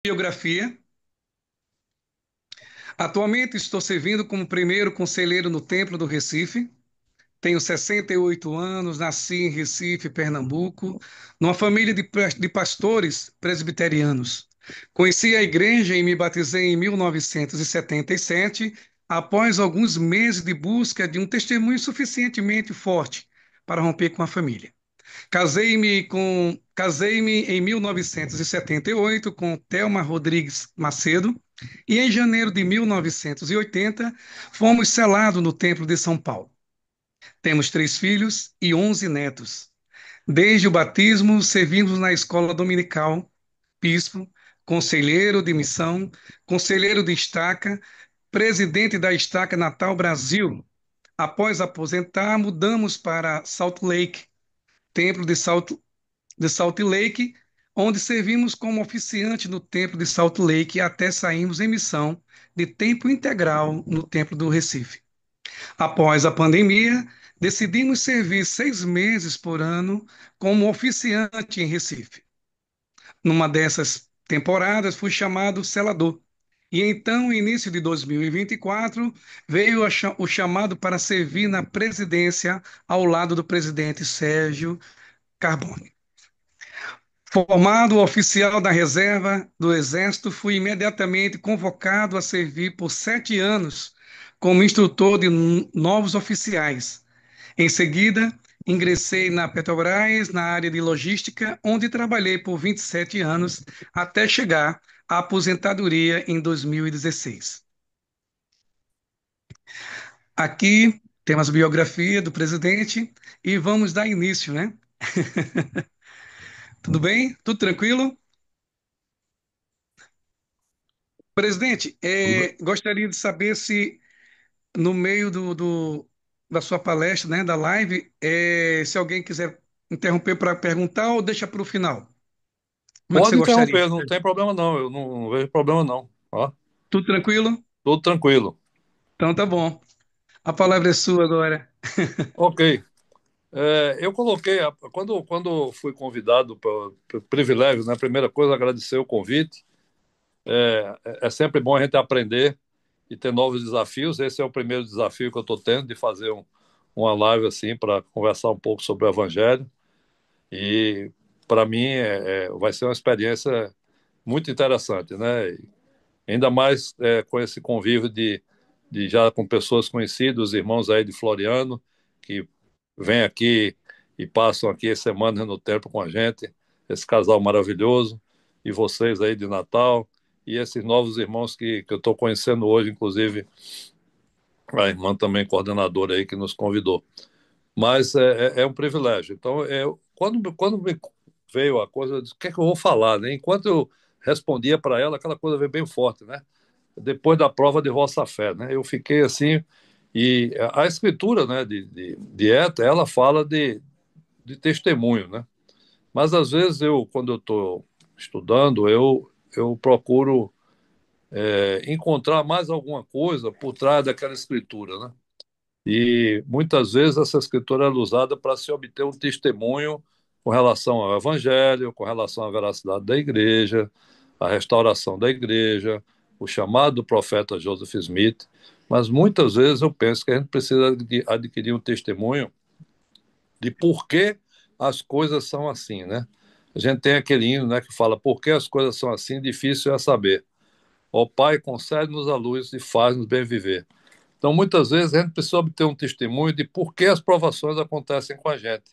Biografia. Atualmente estou servindo como primeiro conselheiro no Templo do Recife. Tenho 68 anos, nasci em Recife, Pernambuco, numa família de pastores presbiterianos. Conheci a igreja e me batizei em 1977, após alguns meses de busca de um testemunho suficientemente forte para romper com a família. Casei-me em 1978 com Thelma Rodrigues Macedo e em janeiro de 1980 fomos selados no Templo de São Paulo. Temos 3 filhos e 11 netos. Desde o batismo, servimos na escola dominical, bispo, conselheiro de missão, conselheiro de estaca, presidente da Estaca Natal Brasil. Após aposentar, mudamos para Salt Lake, Templo de Salt Lake, onde servimos como oficiante no Templo de Salt Lake até sairmos em missão de tempo integral no Templo do Recife. Após a pandemia, decidimos servir 6 meses por ano como oficiante em Recife. Numa dessas temporadas, fui chamado selador. E então, no início de 2024, veio o chamado para servir na presidência ao lado do presidente Sérgio Carbone. Formado oficial da reserva do Exército, fui imediatamente convocado a servir por 7 anos como instrutor de novos oficiais. Em seguida, ingressei na Petrobras, na área de logística, onde trabalhei por 27 anos, até chegar à aposentadoria em 2016. Aqui temos a biografia do presidente e vamos dar início, né? Tudo bem? Tudo tranquilo? Presidente, Tudo- gostaria de saber se no meio da sua palestra, né, da live, se alguém quiser interromper para perguntar ou deixa para o final. Como é que você Pode gostaria? interromper, não tem problema não, eu não vejo problema não. Ó, Tudo tranquilo? tudo tranquilo. Então tá bom. A palavra é sua agora. Ok. Eu coloquei, quando fui convidado pelo privilégio, né, a primeira coisa, agradecer o convite. É sempre bom a gente aprender e ter novos desafios. Esse é o primeiro desafio que eu estou tendo, de fazer uma live assim para conversar um pouco sobre o Evangelho. E para mim vai ser uma experiência muito interessante, né? Ainda mais com esse convívio de já com pessoas conhecidas, irmãos aí de Floriano, que vêm aqui e passam aqui as semanas no tempo com a gente, esse casal maravilhoso, e vocês aí de Natal, e esses novos irmãos que eu estou conhecendo hoje, inclusive a irmã também coordenadora aí que nos convidou. Mas é um privilégio. Então, quando me veio a coisa, eu disse, o que é que eu vou falar, né? Enquanto eu respondia para ela, aquela coisa veio bem forte, né? Depois da prova de vossa fé, né? Eu fiquei assim, e a escritura, né, de Eta, ela fala de testemunho, né? Mas às vezes quando eu estou estudando, eu procuro encontrar mais alguma coisa por trás daquela escritura, né? E muitas vezes essa escritura é usada para se obter um testemunho com relação ao evangelho, com relação à veracidade da igreja, à restauração da igreja, o chamado do profeta Joseph Smith. Mas muitas vezes eu penso que a gente precisa adquirir um testemunho de por que as coisas são assim, né? A gente tem aquele hino, né, que fala: por que as coisas são assim, difícil é saber. Ó Pai, concede-nos a luz e faz-nos bem viver. Então, muitas vezes, a gente precisa obter um testemunho de por que as provações acontecem com a gente.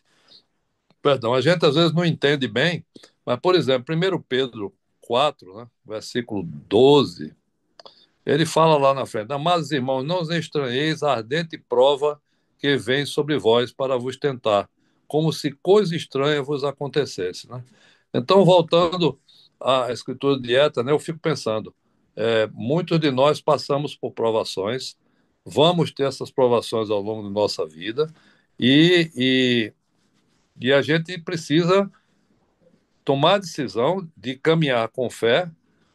Perdão, a gente às vezes não entende bem, mas, por exemplo, 1 Pedro 4, né, versículo 12, ele fala lá na frente: Amados irmãos, não os estranheis a ardente prova que vem sobre vós para vos tentar, como se coisa estranha vos acontecesse. Né? Então, voltando à escritura de Eta, né, eu fico pensando, muitos de nós passamos por provações, vamos ter essas provações ao longo da nossa vida, e, e, e a gente precisa tomar a decisão de caminhar com fé,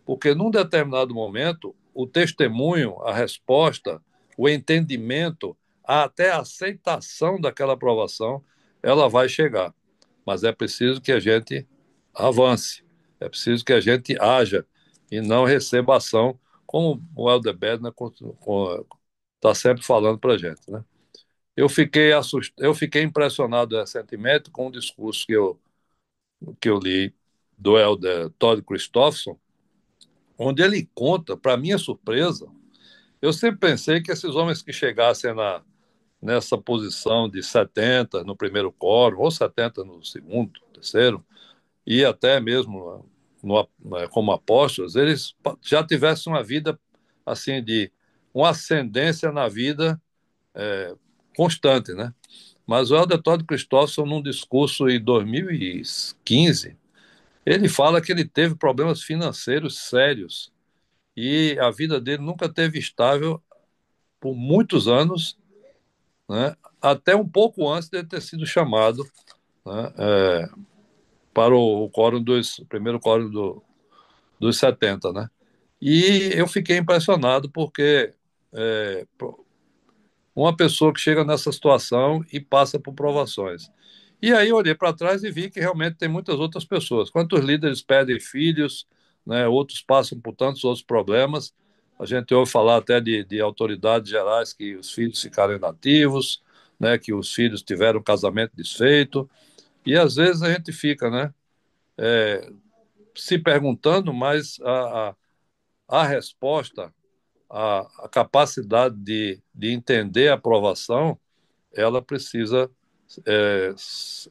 porque num determinado momento, o testemunho, a resposta, o entendimento, até a aceitação daquela aprovação, ela vai chegar. Mas é preciso que a gente avance, é preciso que a gente haja. e não receba ação, como o Helder Bedner está sempre falando para a gente, né? Eu fiquei impressionado recentemente com um discurso que eu li do Elder Todd Christofson, onde ele conta, para minha surpresa, eu sempre pensei que esses homens que chegassem nessa posição de 70 no primeiro quórum, ou 70 no segundo, terceiro, e até mesmo como apóstolos, eles já tivessem uma vida assim de uma ascendência na vida constante, né? Mas o Helder Todd Christofson, num discurso em 2015, ele fala que ele teve problemas financeiros sérios e a vida dele nunca teve estável por muitos anos, né? Até um pouco antes de ter sido chamado, né, para o quórum o primeiro quórum dos 70, né? E eu fiquei impressionado porque é, uma pessoa que chega nessa situação e passa por provações. E aí eu olhei para trás e vi que realmente tem muitas outras pessoas. Quantos líderes perdem filhos, né? Outros passam por tantos outros problemas. A gente ouve falar até de autoridades gerais que os filhos ficaram inativos, né? Que os filhos tiveram um casamento desfeito. E às vezes a gente fica, né? Se perguntando, mas a resposta, a capacidade de entender a aprovação, ela precisa, é,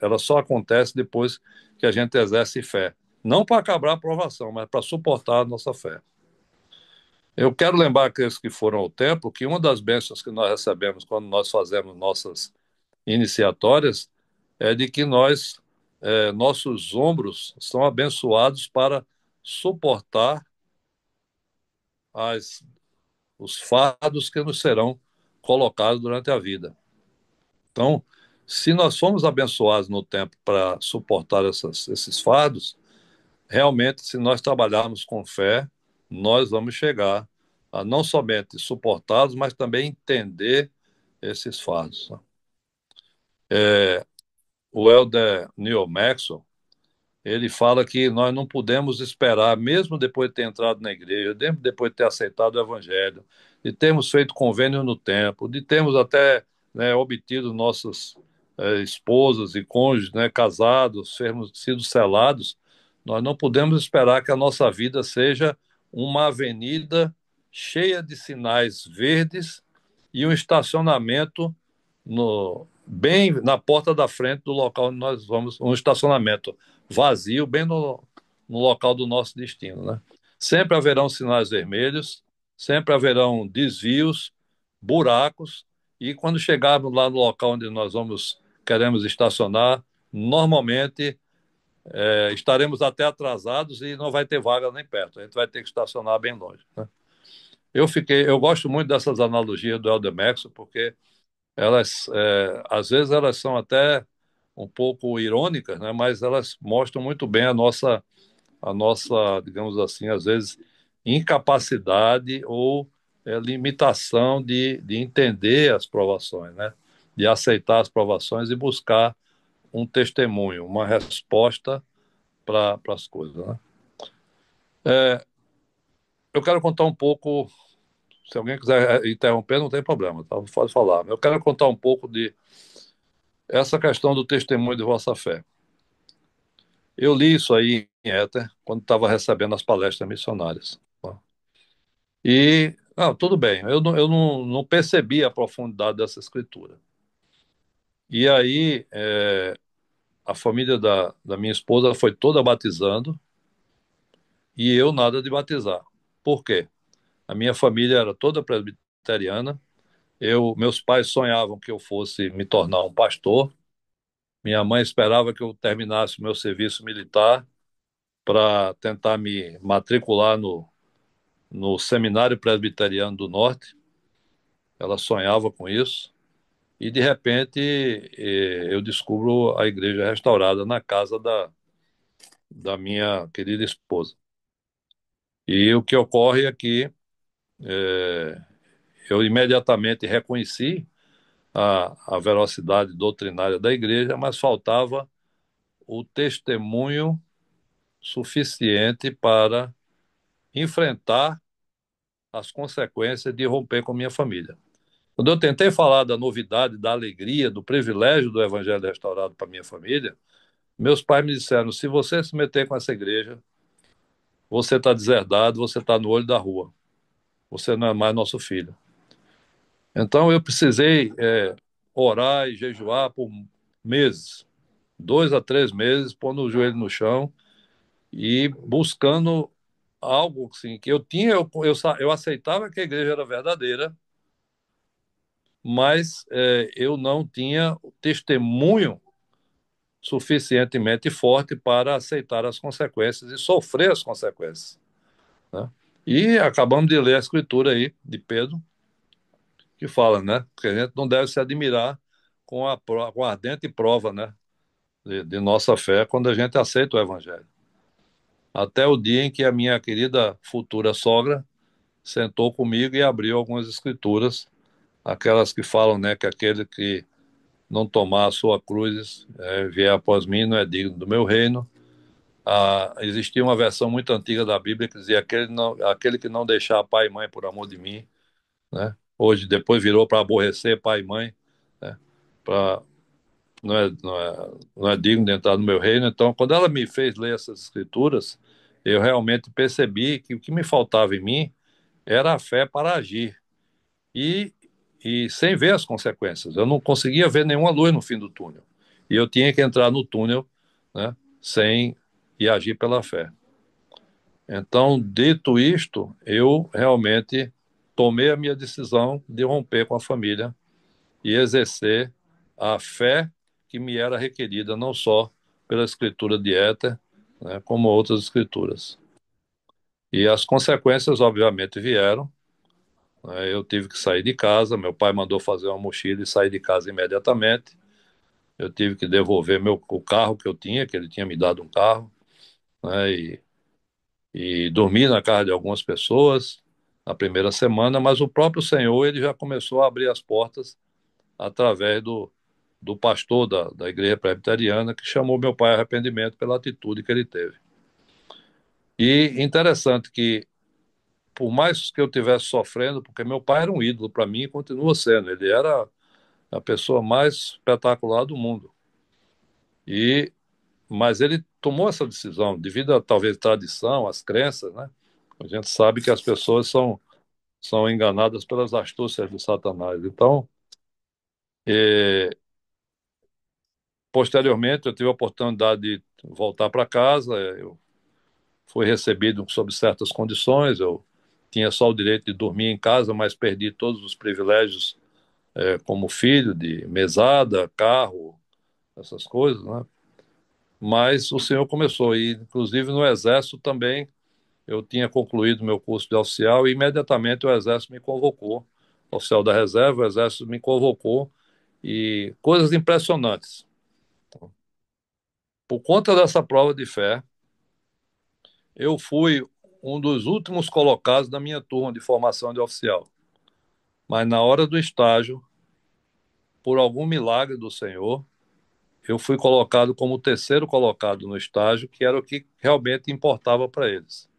ela só acontece depois que a gente exerce fé. Não para acabar a aprovação, mas para suportar a nossa fé. Eu quero lembrar aqueles que foram ao templo que uma das bênçãos que nós recebemos quando nós fazemos nossas iniciatórias é de que nossos ombros são abençoados para suportar as, os fardos que nos serão colocados durante a vida. Então, se nós fomos abençoados no tempo para suportar esses fardos, realmente, se nós trabalharmos com fé, nós vamos chegar a não somente suportá-los, mas também entender esses fardos. O Elder Neil Maxwell, ele fala que nós não podemos esperar, mesmo depois de ter entrado na igreja, mesmo depois de ter aceitado o evangelho, de termos feito convênio no tempo, de termos até, né, obtido nossas esposas e cônjuges, né, casados, termos sido selados, nós não podemos esperar que a nossa vida seja uma avenida cheia de sinais verdes e um estacionamento bem na porta da frente do local onde nós vamos, um estacionamento vazio, bem no local do nosso destino, né? Sempre haverão sinais vermelhos, sempre haverão desvios, buracos, e quando chegarmos lá no local onde queremos estacionar, normalmente estaremos até atrasados e não vai ter vaga nem perto. A gente vai ter que estacionar bem longe, né? Eu gosto muito dessas analogias do Elder Maxwell, porque às vezes elas são até um pouco irônicas, né? Mas elas mostram muito bem a nossa, digamos assim, às vezes incapacidade ou limitação de entender as provações, né? De aceitar as provações e buscar um testemunho, uma resposta para as coisas, né? Eu quero contar um pouco, se alguém quiser interromper, não tem problema, tá? Pode falar. Eu quero contar um pouco de essa questão do testemunho de vossa fé. Eu li isso aí em Éter, quando estava recebendo as palestras missionárias, tá? E, tudo bem, eu não percebi a profundidade dessa escritura. E aí, a família da minha esposa foi toda batizando e eu nada de batizar. Por quê? A minha família era toda presbiteriana. Meus pais sonhavam que eu fosse me tornar um pastor. Minha mãe esperava que eu terminasse o meu serviço militar para tentar me matricular no Seminário Presbiteriano do Norte. Ela sonhava com isso. E, de repente, eu descubro a igreja restaurada na casa da minha querida esposa. E o que ocorre é que eu imediatamente reconheci a veracidade doutrinária da igreja, mas faltava o testemunho suficiente para enfrentar as consequências de romper com minha família. Quando eu tentei falar da novidade, da alegria, do privilégio do Evangelho restaurado para minha família, meus pais me disseram: se você se meter com essa igreja, você está deserdado, você está no olho da rua, você não é mais nosso filho. Então eu precisei orar e jejuar por meses, 2 a 3 meses, pondo o joelho no chão e buscando algo assim, que eu tinha, eu aceitava que a igreja era verdadeira, mas eu não tinha testemunho suficientemente forte para aceitar as consequências e sofrer as consequências, né? E acabamos de ler a escritura aí de Pedro, que fala, né, que a gente não deve se admirar com a ardente prova, né, de nossa fé quando a gente aceita o evangelho. Até o dia em que a minha querida futura sogra sentou comigo e abriu algumas escrituras, aquelas que falam, né, que aquele que não tomar a sua cruz, vier após mim, não é digno do meu reino. Existia uma versão muito antiga da Bíblia que dizia aquele que não deixar pai e mãe por amor de mim, né? Hoje, depois virou para aborrecer pai e mãe, né? Pra, não é digno de entrar no meu reino. Então, quando ela me fez ler essas escrituras, eu realmente percebi que o que me faltava em mim era a fé para agir e, e sem ver as consequências. Eu não conseguia ver nenhuma luz no fim do túnel. E eu tinha que entrar no túnel, né, sem e agir pela fé. Então, dito isto, eu realmente tomei a minha decisão de romper com a família e exercer a fé que me era requerida, não só pela escritura de Éter, né, como outras escrituras. E as consequências, obviamente, vieram, né? Eu tive que sair de casa, meu pai mandou fazer uma mochila e sair de casa imediatamente. Eu tive que devolver o carro que eu tinha, que ele tinha me dado um carro, né, e dormi na casa de algumas pessoas na primeira semana, mas o próprio Senhor ele já começou a abrir as portas através do pastor da igreja presbiteriana, que chamou meu pai a arrependimento pela atitude que ele teve. E interessante que, por mais que eu estivesse sofrendo, porque meu pai era um ídolo para mim e continua sendo, ele era a pessoa mais espetacular do mundo. E mas ele tomou essa decisão devido a talvez tradição, às crenças, né? A gente sabe que as pessoas são enganadas pelas astúcias de Satanás. Então, eh, posteriormente, eu tive a oportunidade de voltar para casa. Eu fui recebido sob certas condições. Eu tinha só o direito de dormir em casa, mas perdi todos os privilégios, como filho, de mesada, carro, essas coisas, né? Mas o Senhor começou, e inclusive no Exército também. Eu tinha concluído meu curso de oficial e imediatamente o Exército me convocou, oficial da reserva, o Exército me convocou e coisas impressionantes. Por conta dessa prova de fé, eu fui um dos últimos colocados da minha turma de formação de oficial. Mas na hora do estágio, por algum milagre do Senhor, eu fui colocado como o terceiro colocado no estágio, que era o que realmente importava para eles.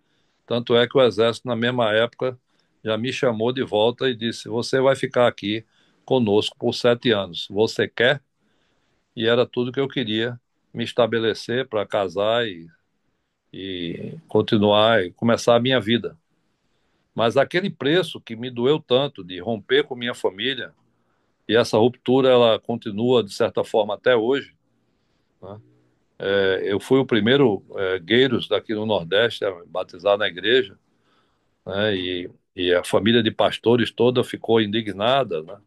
Tanto é que o Exército, na mesma época, já me chamou de volta e disse: Você vai ficar aqui conosco por 7 anos. Você quer? E era tudo que eu queria, me estabelecer para casar e continuar e começar a minha vida. Mas aquele preço que me doeu tanto de romper com minha família, e essa ruptura ela continua de certa forma até hoje, né? Eu fui o primeiro gueiros daqui no Nordeste a batizar na igreja, né? E a família de pastores toda ficou indignada, né?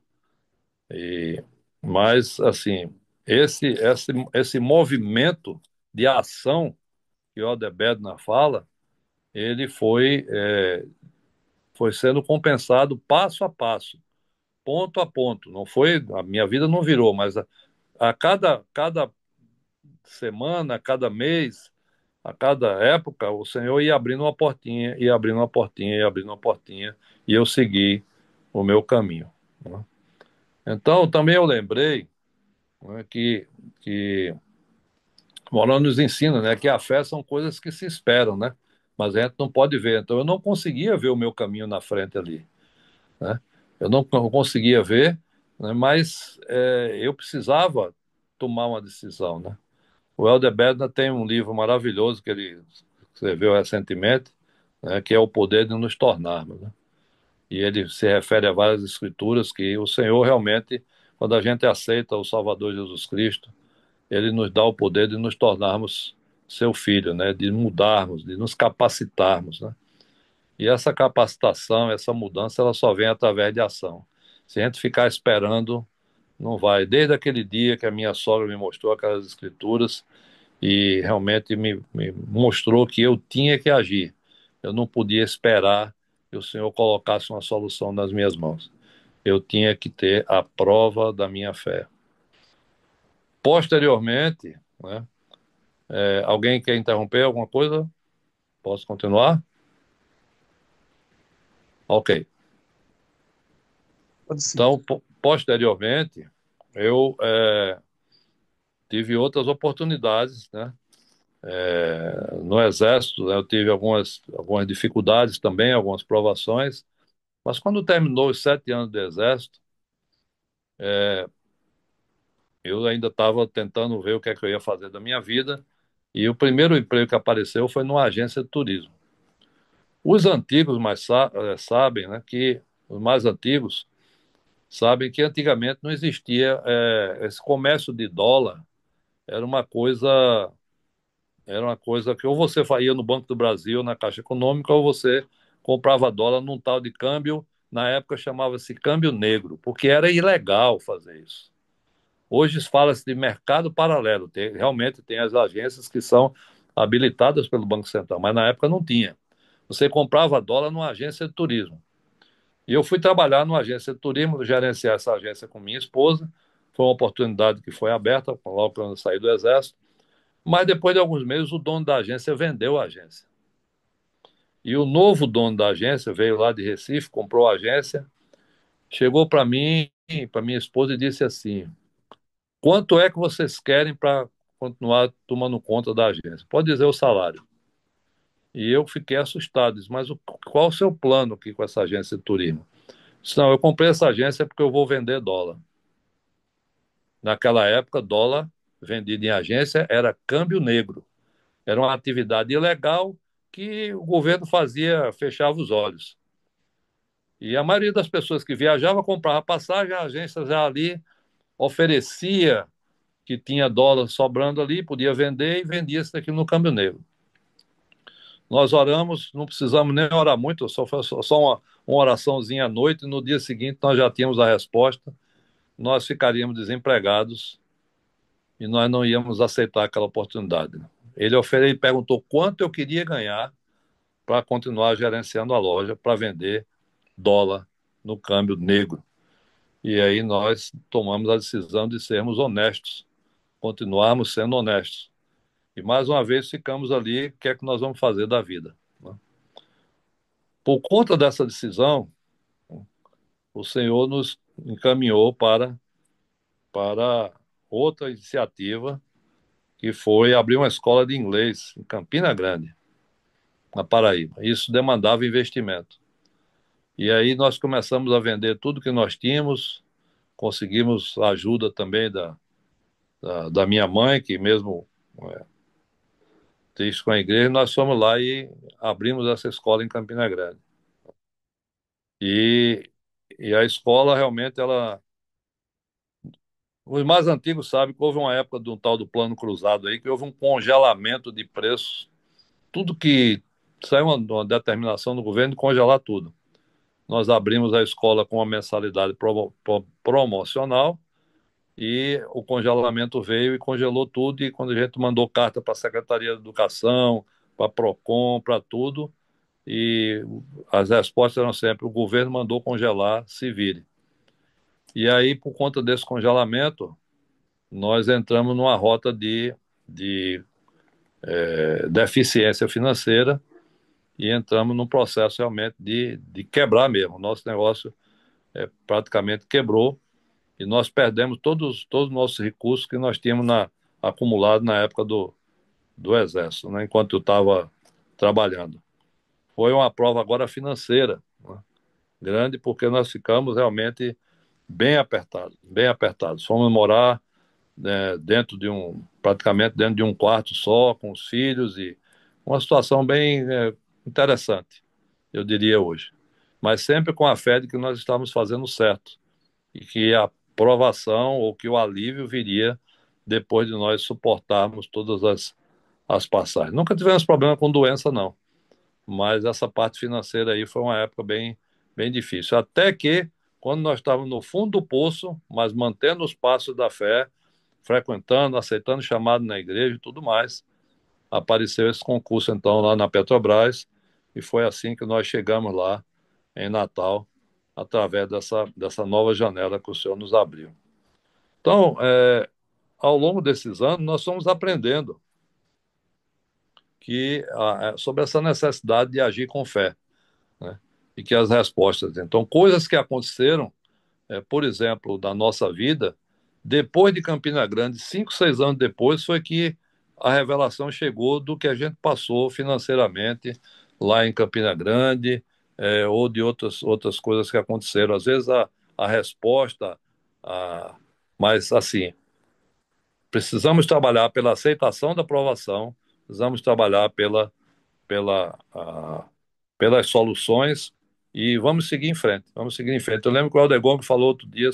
Mas assim, esse movimento de ação que o Odebedna fala, ele foi sendo compensado passo a passo, ponto a ponto. Não foi, a minha vida não virou, mas a cada semana, a cada mês, a cada época, o Senhor ia abrindo uma portinha, ia abrindo uma portinha, ia abrindo uma portinha, e eu segui o meu caminho, né? Então, também eu lembrei, né, que Moral nos ensina, né, que a fé são coisas que se esperam, né? mas a gente não pode ver. Então eu não conseguia ver o meu caminho na frente ali, né? Eu não conseguia ver, né? Mas eu precisava tomar uma decisão, né? O Helder Bednar tem um livro maravilhoso que ele escreveu recentemente, né? Que é O Poder de Nos Tornarmos, né? E ele se refere a várias escrituras que o Senhor realmente, quando a gente aceita o Salvador Jesus Cristo, ele nos dá o poder de nos tornarmos seu filho, né? De mudarmos, de nos capacitarmos, né? E essa capacitação, essa mudança, ela só vem através de ação. Se a gente ficar esperando, não vai. Desde aquele dia que a minha sogra me mostrou aquelas escrituras e realmente me mostrou que eu tinha que agir. Eu não podia esperar que o Senhor colocasse uma solução nas minhas mãos. Eu tinha que ter a prova da minha fé. Posteriormente, né, alguém quer interromper alguma coisa? Posso continuar? Ok. Pode sim. Então, posteriormente, eu tive outras oportunidades, né? No Exército, né, eu tive algumas dificuldades também, algumas provações, mas quando terminou os 7 anos do Exército, eu ainda estava tentando ver o que é que eu ia fazer da minha vida, e o primeiro emprego que apareceu foi numa agência de turismo. Os antigos sabem, né, que os mais antigos sabem que antigamente não existia esse comércio de dólar, era uma coisa era uma coisa que ou você faria no Banco do Brasil, na Caixa Econômica, ou você comprava dólar num tal de câmbio, na época chamava-se câmbio negro, porque era ilegal fazer isso. Hoje fala-se de mercado paralelo, realmente tem as agências que são habilitadas pelo Banco Central, mas na época não tinha. Você comprava dólar numa agência de turismo. E eu fui trabalhar numa agência de turismo, gerenciar essa agência com minha esposa. Foi uma oportunidade que foi aberta logo quando eu saí do Exército. Mas depois de alguns meses, o dono da agência vendeu a agência. E o novo dono da agência veio lá de Recife, comprou a agência, chegou para mim, para minha esposa e disse assim: quanto é que vocês querem para continuar tomando conta da agência? Pode dizer o salário. E eu fiquei assustado. Disse, mas qual o seu plano aqui com essa agência de turismo? Disse, não, eu comprei essa agência porque eu vou vender dólar. Naquela época, dólar vendido em agência era câmbio negro. Era uma atividade ilegal que o governo fazia, fechava os olhos. E a maioria das pessoas que viajavam comprava passagem, a agência já ali oferecia que tinha dólar sobrando ali, podia vender e vendia isso daqui no câmbio negro. Nós oramos, não precisamos nem orar muito, só uma oraçãozinha à noite, e no dia seguinte nós já tínhamos a resposta, nós ficaríamos desempregados e nós não íamos aceitar aquela oportunidade. Ele perguntou quanto eu queria ganhar para continuar gerenciando a loja, para vender dólar no câmbio negro. E aí nós tomamos a decisão de sermos honestos, continuarmos sendo honestos. E mais uma vez ficamos ali, o que é que nós vamos fazer da vida? Né? Por conta dessa decisão, o Senhor nos encaminhou para outra iniciativa, que foi abrir uma escola de inglês em Campina Grande, na Paraíba. Isso demandava investimento. E aí nós começamos a vender tudo que nós tínhamos, conseguimos a ajuda também da minha mãe, que mesmo é, triste com a igreja, nós fomos lá e abrimos essa escola em Campina Grande. E, e a escola realmente, os mais antigos sabem que houve uma época de um tal do Plano Cruzado aí, que houve um congelamento de preços, tudo que saiu uma determinação do governo de congelar tudo. Nós abrimos a escola com uma mensalidade promocional e o congelamento veio e congelou tudo. E quando a gente mandou carta para a Secretaria de Educação, para a Procon, para tudo, e as respostas eram sempre: o governo mandou congelar, se vire. E aí, por conta desse congelamento, nós entramos numa rota de deficiência financeira e entramos num processo realmente de quebrar mesmo. Nosso negócio praticamente quebrou e nós perdemos todos os nossos recursos que nós tínhamos acumulado na época do Exército, né, enquanto eu estava trabalhando. foi uma prova agora financeira, né? Grande, porque nós ficamos realmente bem apertados. Fomos morar, né, praticamente dentro de um quarto só, com os filhos, e uma situação bem interessante, eu diria hoje. Mas sempre com a fé de que nós estávamos fazendo certo e que a provação ou que o alívio viria depois de nós suportarmos todas as passagens. Nunca tivemos problema com doença, não, mas essa parte financeira aí foi uma época bem difícil. Até que, quando nós estávamos no fundo do poço, mas mantendo os passos da fé, frequentando, aceitando chamado na igreja e tudo mais, apareceu esse concurso então lá na Petrobras e foi assim que nós chegamos lá em Natal, através dessa nova janela que o Senhor nos abriu. Então, ao longo desses anos, nós fomos aprendendo sobre essa necessidade de agir com fé, né? E que as respostas, então, coisas que aconteceram, por exemplo, da nossa vida, depois de Campina Grande, 5, 6 anos depois, foi que a revelação chegou do que a gente passou financeiramente lá em Campina Grande, ou de outras coisas que aconteceram. Às vezes a resposta, a, mas assim, precisamos trabalhar pela aceitação da aprovação, precisamos trabalhar pela, a, pelas soluções e vamos seguir em frente. Vamos seguir em frente. Eu lembro que o Alder Gomes falou outro dia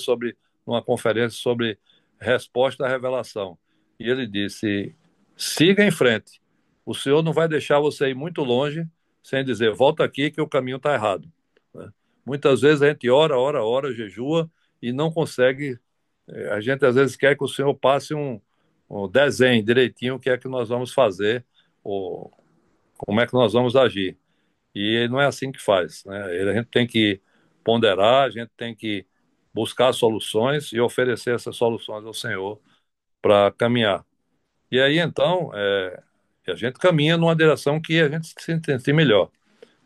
numa conferência sobre resposta à revelação. E ele disse: siga em frente. O Senhor não vai deixar você ir muito longe sem dizer, volta aqui que o caminho está errado, né? Muitas vezes a gente ora, jejua e não consegue. A gente às vezes quer que o Senhor passe um desenho direitinho o que é que nós vamos fazer, ou como é que nós vamos agir. E não é assim que faz, né? A gente tem que ponderar, a gente tem que buscar soluções e oferecer essas soluções ao Senhor para caminhar. E aí, então, a gente caminha numa direção que a gente se sente melhor.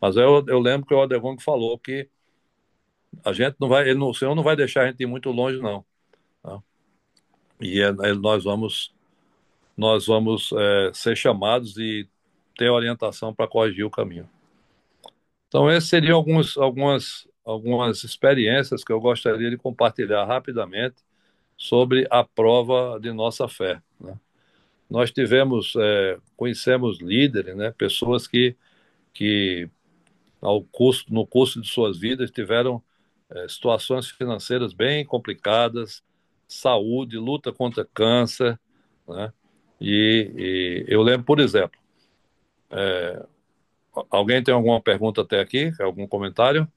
Mas eu lembro que o Adegong falou que a gente não vai, o Senhor não vai deixar a gente ir muito longe, não, tá? E nós vamos ser chamados e ter orientação para corrigir o caminho. Então, essas seriam algumas experiências que eu gostaria de compartilhar rapidamente sobre a prova de nossa fé, né? Nós conhecemos líderes, né, pessoas que no curso de suas vidas tiveram situações financeiras bem complicadas, saúde, luta contra câncer, né? E eu lembro, por exemplo, alguém tem alguma pergunta até aqui? Algum comentário?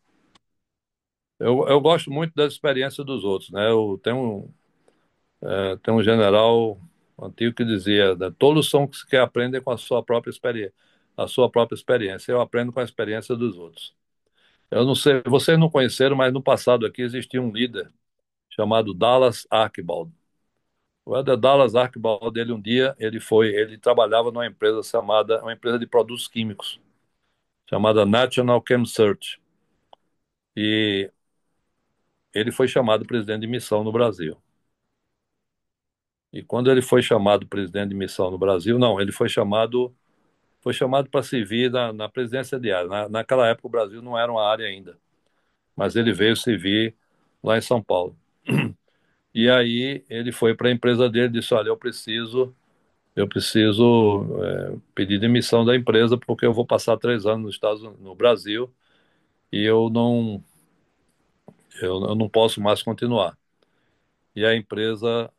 Eu gosto muito das experiências dos outros, né? Tem um general antigo que dizia, né, tolos são os que aprendem com a sua própria experiência. Eu aprendo com a experiência dos outros. Eu não sei, vocês não conheceram, mas no passado aqui existia um líder chamado Dallas Archibald. O Elder Dallas Archibald, ele trabalhava uma empresa de produtos químicos, chamada National Chem Search. E ele foi chamado presidente de missão no Brasil. E quando ele foi chamado presidente de missão no Brasil, não, ele foi chamado para servir na presidência de área. Naquela época o Brasil não era uma área ainda, mas ele veio servir lá em São Paulo. E aí ele foi para a empresa dele e disse: olha, eu preciso pedir demissão da empresa porque eu vou passar 3 anos no Brasil e eu não posso mais continuar. E a empresa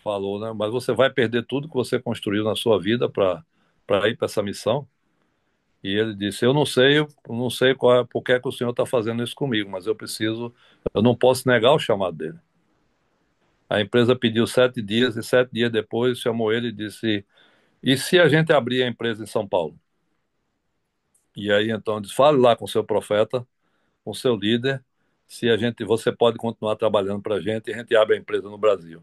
falou, né? Mas você vai perder tudo que você construiu na sua vida para ir para essa missão? E ele disse: eu não sei por que é que o senhor está fazendo isso comigo, mas eu não posso negar o chamado dele. A empresa pediu 7 dias e 7 dias depois chamou ele e disse: e se a gente abrir a empresa em São Paulo? E aí então disse: fale lá com o seu profeta, com o seu líder, se você pode continuar trabalhando para a gente abre a empresa no Brasil.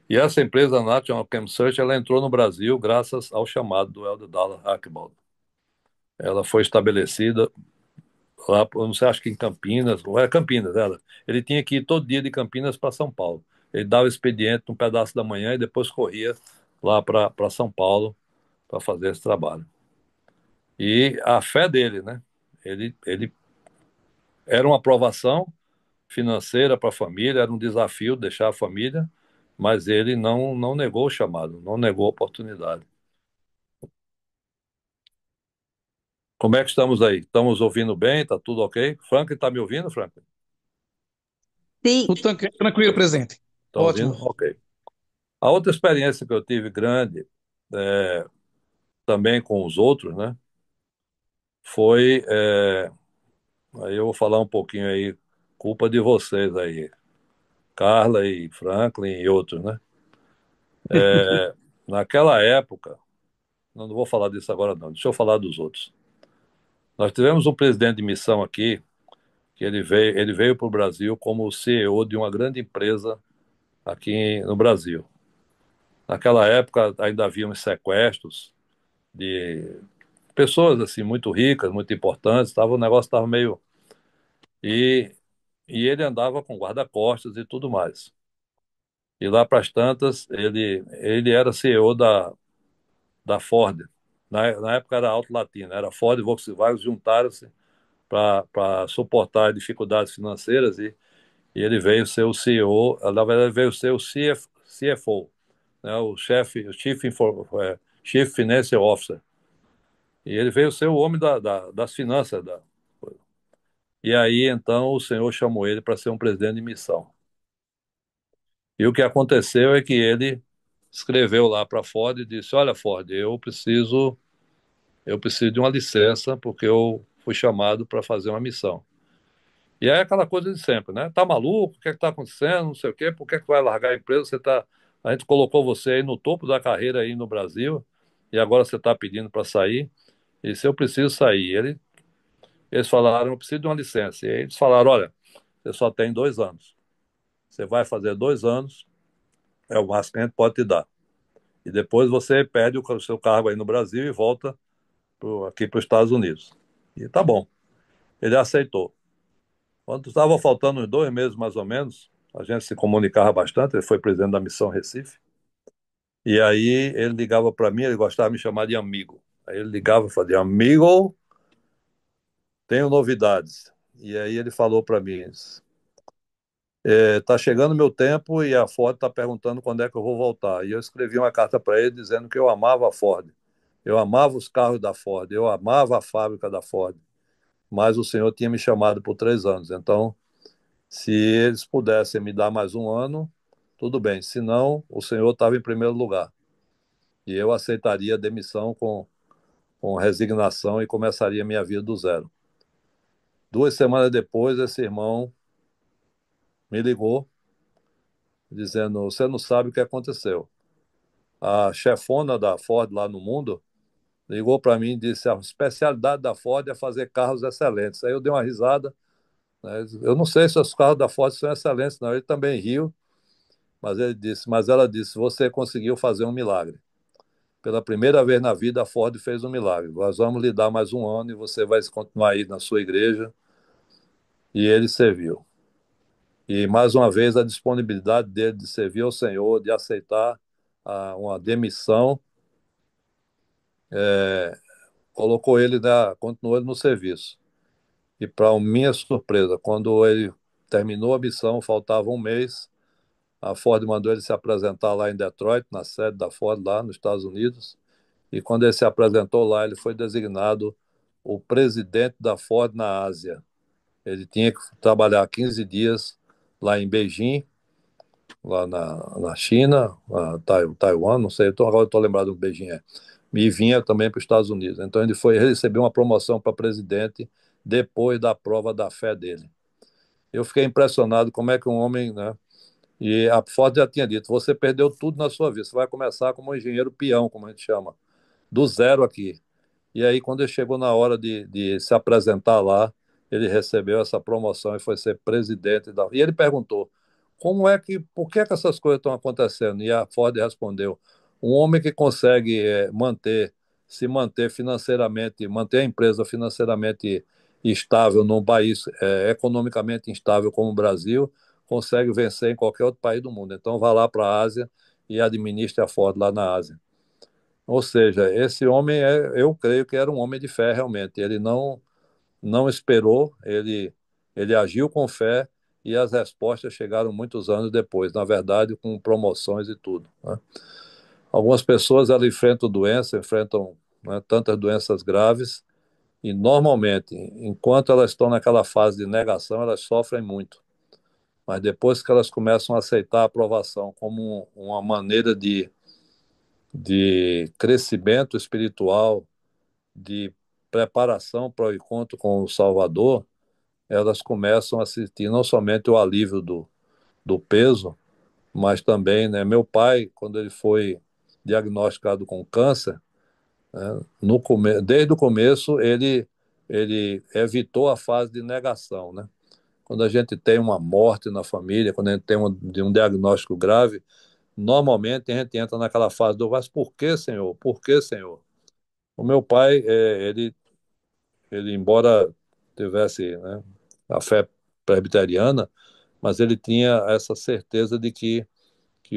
E essa empresa, a National Chem Search, ela entrou no Brasil graças ao chamado do Elder Dallas Archibald. Ela foi estabelecida lá, eu não sei, acho que em Campinas, ou era Campinas, era. Ele tinha que ir todo dia de Campinas para São Paulo. Ele dava o expediente um pedaço da manhã e depois corria lá para São Paulo para fazer esse trabalho. E a fé dele, né? Ele era uma aprovação financeira para a família, era um desafio deixar a família, mas ele não negou o chamado, não negou a oportunidade. Como é que estamos aí? Estamos ouvindo bem? Tá tudo ok? Franklin, está me ouvindo, Franklin? Sim, Tudo tranquilo, presidente. Está ouvindo? Ótimo. Ok. A outra experiência que eu tive grande, é, também com os outros, né? Foi, aí eu vou falar um pouquinho aí, culpa de vocês aí, Carla e Franklin e outros, né? Naquela época, não vou falar disso agora não, deixa eu falar dos outros. Nós tivemos um presidente de missão aqui, que ele veio para o Brasil como CEO de uma grande empresa aqui no Brasil. Naquela época ainda havia uns sequestros de pessoas assim muito ricas, muito importantes, o negócio estava meio e, e ele andava com guarda-costas e tudo mais. E lá para as tantas, ele era CEO da Ford. Na época era Auto Latina, era Ford e Volkswagen juntaram-se para suportar dificuldades financeiras e ele veio ser o CEO, na verdade veio ser o CFO, né, o Chief Financial Officer. E ele veio ser o homem das finanças. E aí, então, o senhor chamou ele para ser um presidente de missão. E o que aconteceu é que ele escreveu lá para a Ford e disse: Olha, Ford, eu preciso de uma licença porque eu fui chamado para fazer uma missão. E aí é aquela coisa de sempre, né? Tá maluco? O que é que tá acontecendo? Não sei o quê. Por que é que vai largar a empresa? A gente colocou você aí no topo da carreira aí no Brasil e agora você está pedindo para sair. E se eu preciso sair, eles falaram, eu preciso de uma licença. E aí eles falaram, olha, você só tem 2 anos. Você vai fazer 2 anos, é o máximo que a gente pode te dar. E depois você perde o seu cargo aí no Brasil e volta aqui para os Estados Unidos. E tá bom. Ele aceitou. Quando estava faltando uns 2 meses mais ou menos, a gente se comunicava bastante. Ele foi presidente da Missão Recife. E aí ele ligava para mim, ele gostava de me chamar de amigo. Aí ele ligava e falava, amigo, tenho novidades. E aí ele falou para mim, tá chegando meu tempo e a Ford está perguntando quando é que eu vou voltar. E eu escrevi uma carta para ele dizendo que eu amava a Ford. Eu amava os carros da Ford, eu amava a fábrica da Ford, mas o senhor tinha me chamado por 3 anos. Então, se eles pudessem me dar mais um ano, tudo bem. Se não, o senhor estava em primeiro lugar. E eu aceitaria a demissão com resignação e começaria minha vida do zero. 2 semanas depois, esse irmão me ligou, dizendo: Você não sabe o que aconteceu. A chefona da Ford lá no mundo ligou para mim e disse: A especialidade da Ford é fazer carros excelentes. Aí eu dei uma risada, né? Eu não sei se os carros da Ford são excelentes, não. Ele também riu, mas ela disse: Você conseguiu fazer um milagre. Pela primeira vez na vida, a Ford fez um milagre. Nós vamos lhe dar mais um ano e você vai continuar aí na sua igreja. E ele serviu. E mais uma vez a disponibilidade dele de servir ao Senhor, de aceitar uma demissão, colocou continuou ele no serviço. E para minha surpresa, quando ele terminou a missão, faltava um mês, a Ford mandou ele se apresentar lá em Detroit, na sede da Ford lá nos Estados Unidos. E quando ele se apresentou lá, ele foi designado o presidente da Ford na Ásia. Ele tinha que trabalhar 15 dias lá em Beijing, lá na China, Taiwan, não sei, agora estou lembrado do Beijing, e vinha também para os Estados Unidos. Então ele recebeu uma promoção para presidente depois da prova da fé dele. Eu fiquei impressionado como é que um homem, né? E a Ford já tinha dito: você perdeu tudo na sua vida, você vai começar como um engenheiro peão, como a gente chama, do zero aqui. E aí, quando ele chegou na hora de se apresentar lá, ele recebeu essa promoção e foi ser presidente da. E ele perguntou: por que é que essas coisas estão acontecendo? E a Ford respondeu: um homem que consegue se manter financeiramente, manter a empresa financeiramente estável num país economicamente instável como o Brasil, consegue vencer em qualquer outro país do mundo. Então, vá lá para a Ásia e administre a Ford lá na Ásia. Ou seja, esse homem, eu creio que era um homem de fé realmente. Ele não esperou, ele agiu com fé e as respostas chegaram muitos anos depois, na verdade, com promoções e tudo, né? Algumas pessoas elas enfrentam, né, tantas doenças graves e normalmente, enquanto elas estão naquela fase de negação, elas sofrem muito. Mas depois que elas começam a aceitar a aprovação como uma maneira de crescimento espiritual, de preparação para o encontro com o Salvador, elas começam a sentir não somente o alívio do peso, mas também, né, meu pai, quando ele foi diagnosticado com câncer, né, desde o começo ele evitou a fase de negação, né? Quando a gente tem uma morte na família, quando a gente tem um diagnóstico grave, normalmente a gente entra naquela fase do mas por que, Senhor? Por que, Senhor? O meu pai, ele embora tivesse, né, a fé presbiteriana, mas ele tinha essa certeza de que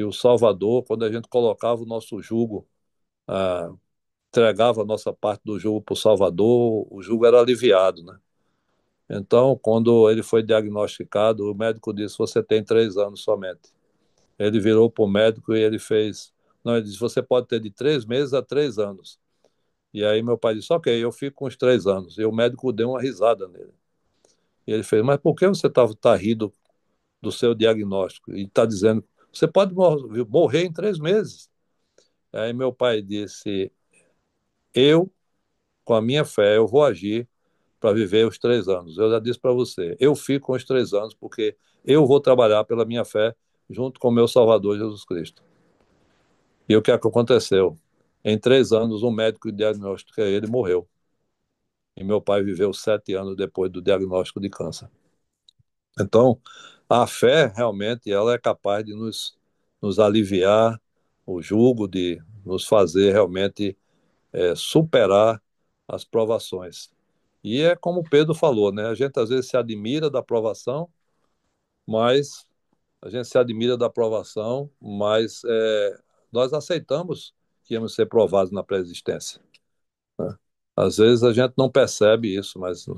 o Salvador, quando a gente colocava o nosso jugo, ah, entregava a nossa parte do jugo para o Salvador, o jugo era aliviado, né? Então, quando ele foi diagnosticado, o médico disse: Você tem 3 anos somente. Ele virou para o médico e ele fez. Não, ele disse: Você pode ter de 3 meses a 3 anos. E aí meu pai disse: Ok, eu fico com os 3 anos. E o médico deu uma risada nele. E ele fez: Mas por que você tá rindo do seu diagnóstico? E está dizendo: Você pode morrer em 3 meses. Aí meu pai disse: Eu, com a minha fé, eu vou agir para viver os 3 anos. Eu já disse para você: Eu fico com os 3 anos porque eu vou trabalhar pela minha fé junto com o meu Salvador Jesus Cristo. E o que é que aconteceu? Em 3 anos, um médico diagnosticou ele morreu. E meu pai viveu 7 anos depois do diagnóstico de câncer. Então, a fé realmente ela é capaz de nos aliviar o jugo, de nos fazer realmente superar as provações. E é como Pedro falou, né? A gente às vezes se admira da provação, mas a gente se admira da provação, mas nós aceitamos que íamos ser provados na pré-existência, né? Às vezes a gente não percebe isso, mas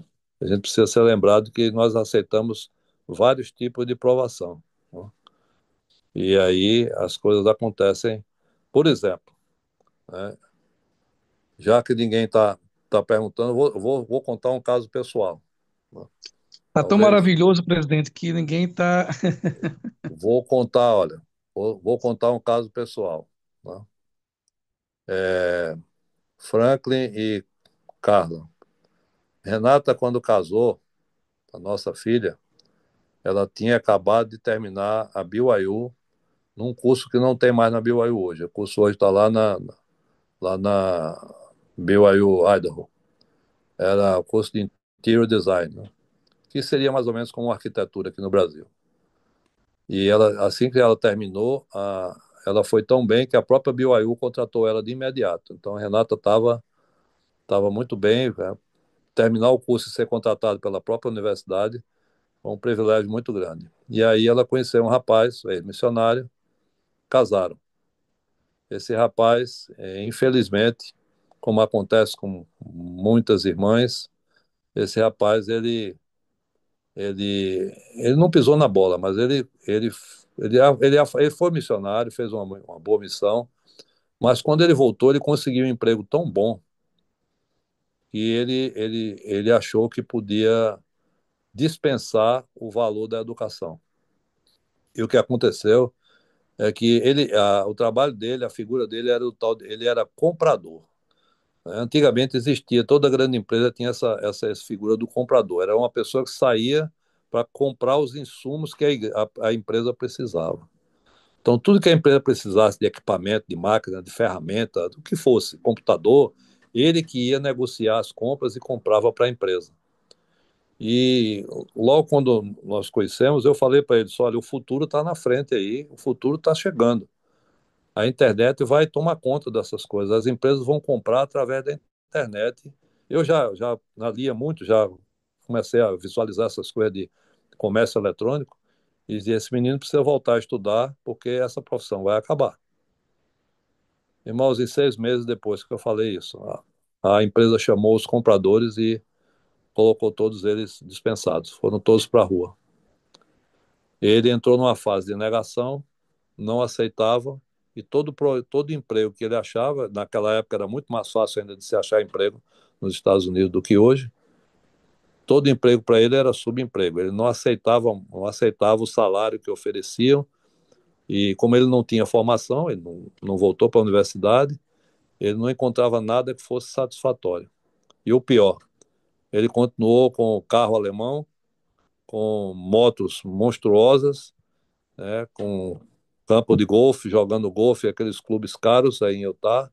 a gente precisa ser lembrado que nós aceitamos vários tipos de provação, né? E aí as coisas acontecem. Por exemplo, né, já que ninguém tá perguntando, vou contar um caso pessoal, né? Tá tão Talvez maravilhoso, presidente, que ninguém está. vou contar, olha, vou contar um caso pessoal, né? Franklin e Carla. Renata, quando casou, a nossa filha, ela tinha acabado de terminar a BYU num curso que não tem mais na BYU hoje. O curso hoje está lá na BYU Idaho. Era o curso de Interior Design, né? Que seria mais ou menos como arquitetura aqui no Brasil. E ela, assim que ela terminou, ela foi tão bem que a própria BYU contratou ela de imediato. Então a Renata estava muito bem, né? Terminar o curso e ser contratado pela própria universidade foi um privilégio muito grande. E aí ela conheceu um rapaz, ex-missionário, casaram. Esse rapaz, infelizmente, como acontece com muitas irmãs, esse rapaz ele não pisou na bola, mas ele foi missionário, fez uma boa missão, mas quando ele voltou, ele conseguiu um emprego tão bom que ele achou que podia dispensar o valor da educação. E o que aconteceu é que o trabalho dele, a figura dele era ele era comprador, né? Antigamente existia, toda grande empresa tinha essa figura do comprador. Era uma pessoa que saía para comprar os insumos que a empresa precisava. Então, tudo que a empresa precisasse de equipamento, de máquina, de ferramenta, do que fosse, computador, ele que ia negociar as compras e comprava para a empresa. E logo quando nós conhecemos, eu falei para ele: olha, o futuro está na frente aí, o futuro está chegando. A internet vai tomar conta dessas coisas. As empresas vão comprar através da internet. Eu já lia muito, já comecei a visualizar essas coisas de comércio eletrônico e dizia: esse menino precisa voltar a estudar porque essa profissão vai acabar. Irmãos, em 6 meses depois que eu falei isso, a empresa chamou os compradores e colocou todos eles dispensados. Foram todos para a rua. Ele entrou numa fase de negação, não aceitava, e todo emprego que ele achava, naquela época era muito mais fácil ainda de se achar emprego nos Estados Unidos do que hoje, todo emprego para ele era subemprego. Ele não aceitava o salário que ofereciam, e como ele não tinha formação, ele não voltou para a universidade, ele não encontrava nada que fosse satisfatório. E o pior, ele continuou com o carro alemão, com motos monstruosas, né, com campo de golfe, jogando golfe, aqueles clubes caros aí em Utah,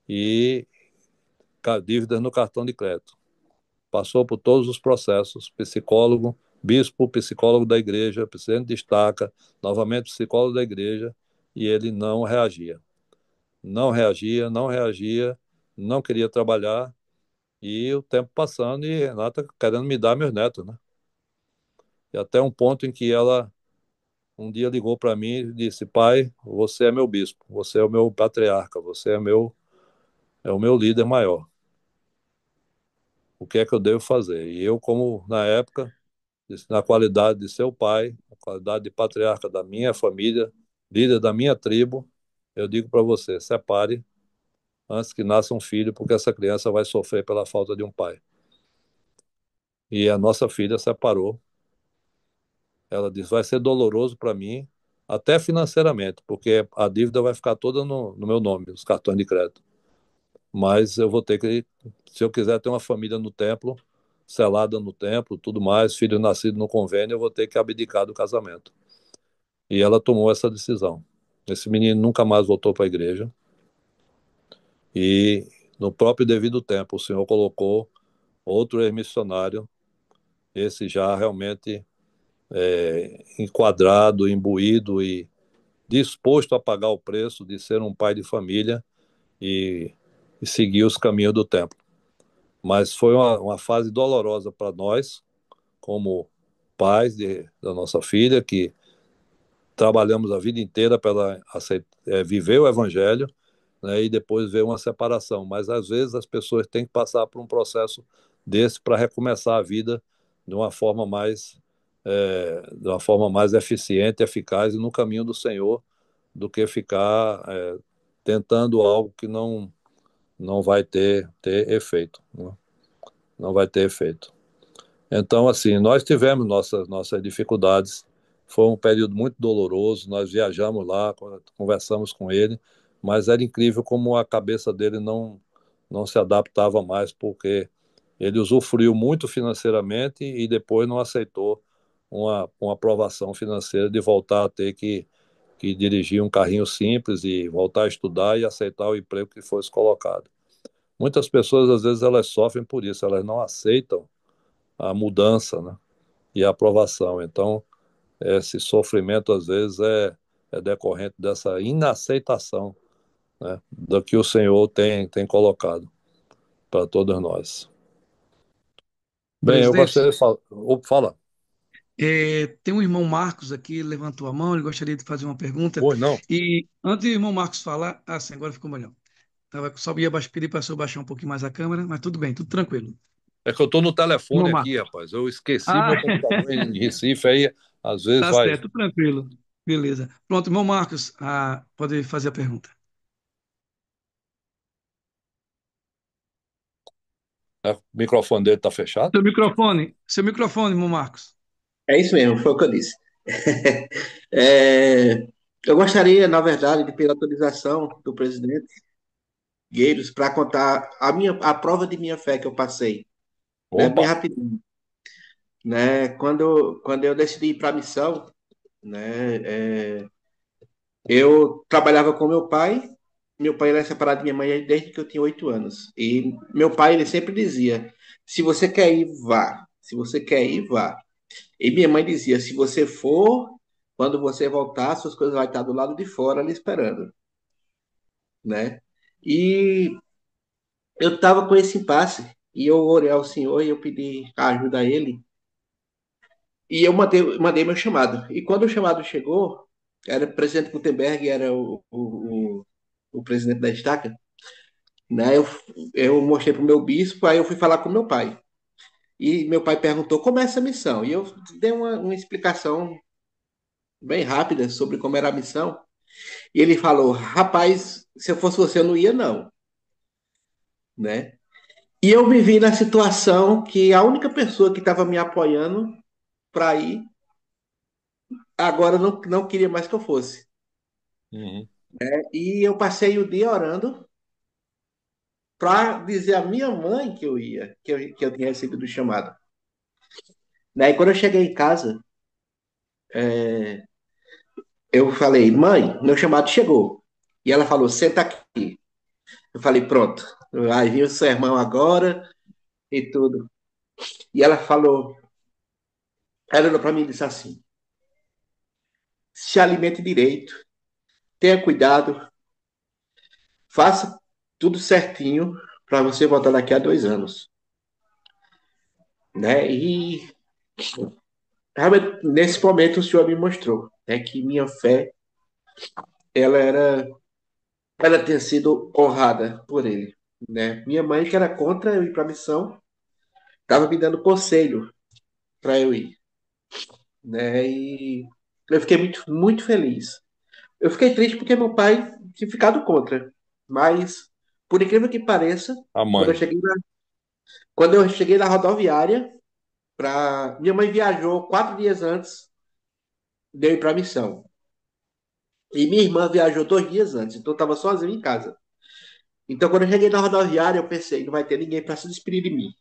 e dívidas no cartão de crédito. Passou por todos os processos, psicólogo, bispo, psicólogo da igreja, presidente de estaca, novamente psicólogo da igreja, e ele não reagia. Não reagia, não reagia, não queria trabalhar, e o tempo passando e Renata querendo me dar meus netos, né? E até um ponto em que ela um dia ligou para mim e disse: pai, você é meu bispo, você é o meu patriarca, você é o meu líder maior. O que é que eu devo fazer? E eu, como na época, na qualidade de seu pai, na qualidade de patriarca da minha família, líder da minha tribo, eu digo para você: separe antes que nasça um filho, porque essa criança vai sofrer pela falta de um pai. E a nossa filha separou. Ela disse: vai ser doloroso para mim, até financeiramente, porque a dívida vai ficar toda no meu nome, os cartões de crédito. Mas eu vou ter que, se eu quiser ter uma família no templo, selada no templo, tudo mais, filho nascido no convênio, eu vou ter que abdicar do casamento. E ela tomou essa decisão. Esse menino nunca mais voltou para a igreja. E no próprio devido tempo, o Senhor colocou outro ex-missionário, esse já realmente enquadrado, imbuído e disposto a pagar o preço de ser um pai de família e, e seguir os caminhos do templo. Mas foi uma fase dolorosa para nós, como pais da nossa filha, que trabalhamos a vida inteira para viver o evangelho, né, e depois ver uma separação. Mas às vezes as pessoas têm que passar por um processo desse para recomeçar a vida de uma forma mais eficiente, eficaz e no caminho do Senhor, do que ficar tentando algo que não vai ter efeito, né? Não vai ter efeito. Então, assim, nós tivemos nossas dificuldades. Foi um período muito doloroso. Nós viajamos lá, conversamos com ele, mas era incrível como a cabeça dele não se adaptava mais, porque ele usufruiu muito financeiramente e depois não aceitou uma aprovação financeira de voltar a ter que dirigir um carrinho simples e voltar a estudar e aceitar o emprego que fosse colocado. Muitas pessoas, às vezes, elas sofrem por isso, elas não aceitam a mudança, né, e a aprovação. Então, esse sofrimento, às vezes, é decorrente dessa inaceitação, né, do que o Senhor tem colocado para todos nós. Bem, eu Presidente, gostaria de falar. Opa, fala. tem um irmão Marcos aqui, levantou a mão, ele gostaria de fazer uma pergunta. Pois não. E antes do irmão Marcos falar, sim, agora ficou melhor. Só ia pedir para o senhor baixar um pouquinho mais a câmera, mas tudo bem, tudo tranquilo. É que eu estou no Irmão telefone aqui, Marcos. rapaz. Eu esqueci Ah, meu computador em Recife, aí às vezes tá vai. certo, tranquilo. Beleza. Pronto, irmão Marcos, pode fazer a pergunta. O microfone dele está fechado? Seu microfone, irmão Marcos. É isso mesmo, foi o que eu disse. É, eu gostaria, na verdade, de pedir autorização do presidente Gueiros para contar a prova de minha fé que eu passei, né? Bem Opa! rapidinho, né? Quando eu decidi ir para a missão, né? Eu trabalhava com meu pai. Meu pai era separado de minha mãe desde que eu tinha 8 anos. E meu pai, ele sempre dizia: se você quer ir, vá. Se você quer ir, vá. E minha mãe dizia: se você for, quando você voltar, suas coisas vão estar do lado de fora ali esperando, né? E eu estava com esse impasse. E eu orei ao Senhor e eu pedi ajuda a Ele. E eu mandei meu chamado. E quando o chamado chegou, era o presidente Gutenberg, era o o presidente da estaca, né? Eu mostrei para o meu bispo, aí eu fui falar com meu pai. E meu pai perguntou como é essa missão. E eu dei uma explicação bem rápida sobre como era a missão. E ele falou: rapaz, se eu fosse você, eu não ia, não, né? E eu me vi na situação que a única pessoa que estava me apoiando para ir, agora não queria mais que eu fosse. Uhum. E eu passei o dia orando para dizer à minha mãe que eu ia, que eu tinha recebido o chamado. Né? E quando eu cheguei em casa, eu falei: mãe, meu chamado chegou. E ela falou: senta aqui. Eu falei: pronto, vai vir o sermão agora e tudo. E ela olhou para mim e disse assim: se alimente direito, tenha cuidado, faça tudo certinho para você voltar daqui a 2 anos. Né? E realmente, nesse momento, o Senhor me mostrou, né, que minha fé, ela era, ela tinha sido honrada por Ele. Né? Minha mãe, que era contra eu ir para a missão, estava me dando conselho para eu ir. Né? E eu fiquei muito, muito feliz. Eu fiquei triste porque meu pai tinha ficado contra. Mas, por incrível que pareça, A quando eu mãe. cheguei na, quando eu cheguei na rodoviária, minha mãe viajou 4 dias antes de eu ir para a missão. E minha irmã viajou 2 dias antes, então eu estava sozinho em casa. Então, quando eu cheguei na rodoviária, eu pensei: não vai ter ninguém para se despedir de mim.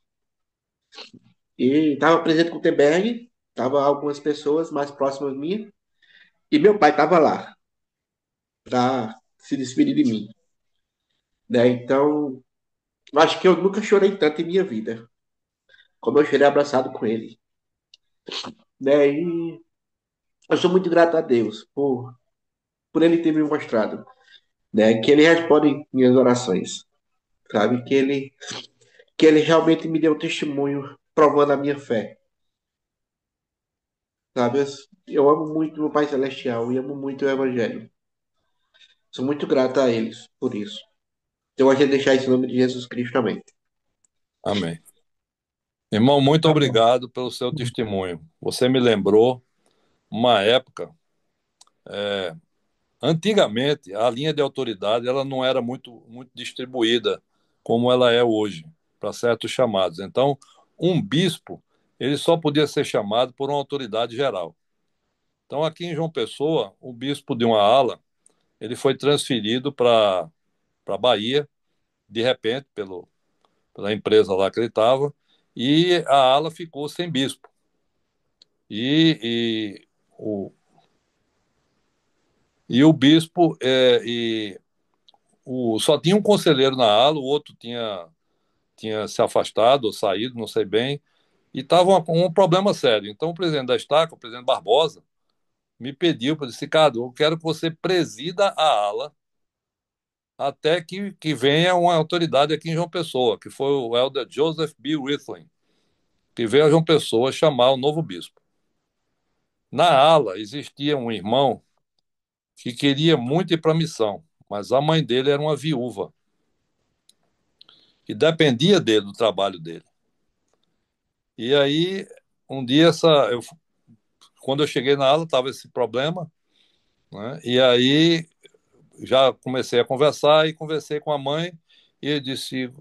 E estava presente com o Gutenberg, estava algumas pessoas mais próximas de mim, e meu pai estava lá para se despedir de mim. Né? Então, eu acho que eu nunca chorei tanto em minha vida, como eu chorei abraçado com ele. Né? E eu sou muito grato a Deus por ele ter me mostrado, né, que ele responde minhas orações, sabe? Que ele realmente me deu testemunho provando a minha fé, sabe? Eu amo muito o Pai Celestial e amo muito o Evangelho. Sou muito grato a eles por isso. Eu gosto de deixar isso em nome de Jesus Cristo também. Amém. Irmão, muito Tá bom. obrigado pelo seu testemunho. Você me lembrou uma época, antigamente, a linha de autoridade ela não era muito distribuída como ela é hoje, para certos chamados. Então, um bispo, ele só podia ser chamado por uma autoridade geral. Então, aqui em João Pessoa, o bispo de uma ala, ele foi transferido para Bahia, de repente, pela empresa lá que ele estava, e a ala ficou sem bispo. E o bispo só tinha um conselheiro na ala, o outro tinha se afastado ou saído, não sei bem, e estava com um problema sério. Então, o presidente da Estaca, o presidente Barbosa, me pediu para disse: Cado, eu quero que você presida a ala até que venha uma autoridade aqui em João Pessoa, que foi o elder Joseph B. Rithling, que veio a João Pessoa chamar o novo bispo. Na ala existia um irmão que queria muito ir para a missão, mas a mãe dele era uma viúva e dependia dele, do trabalho dele. E aí, um dia, quando eu cheguei na ala, estava esse problema, né? E aí já comecei a conversar e conversei com a mãe e ele disse: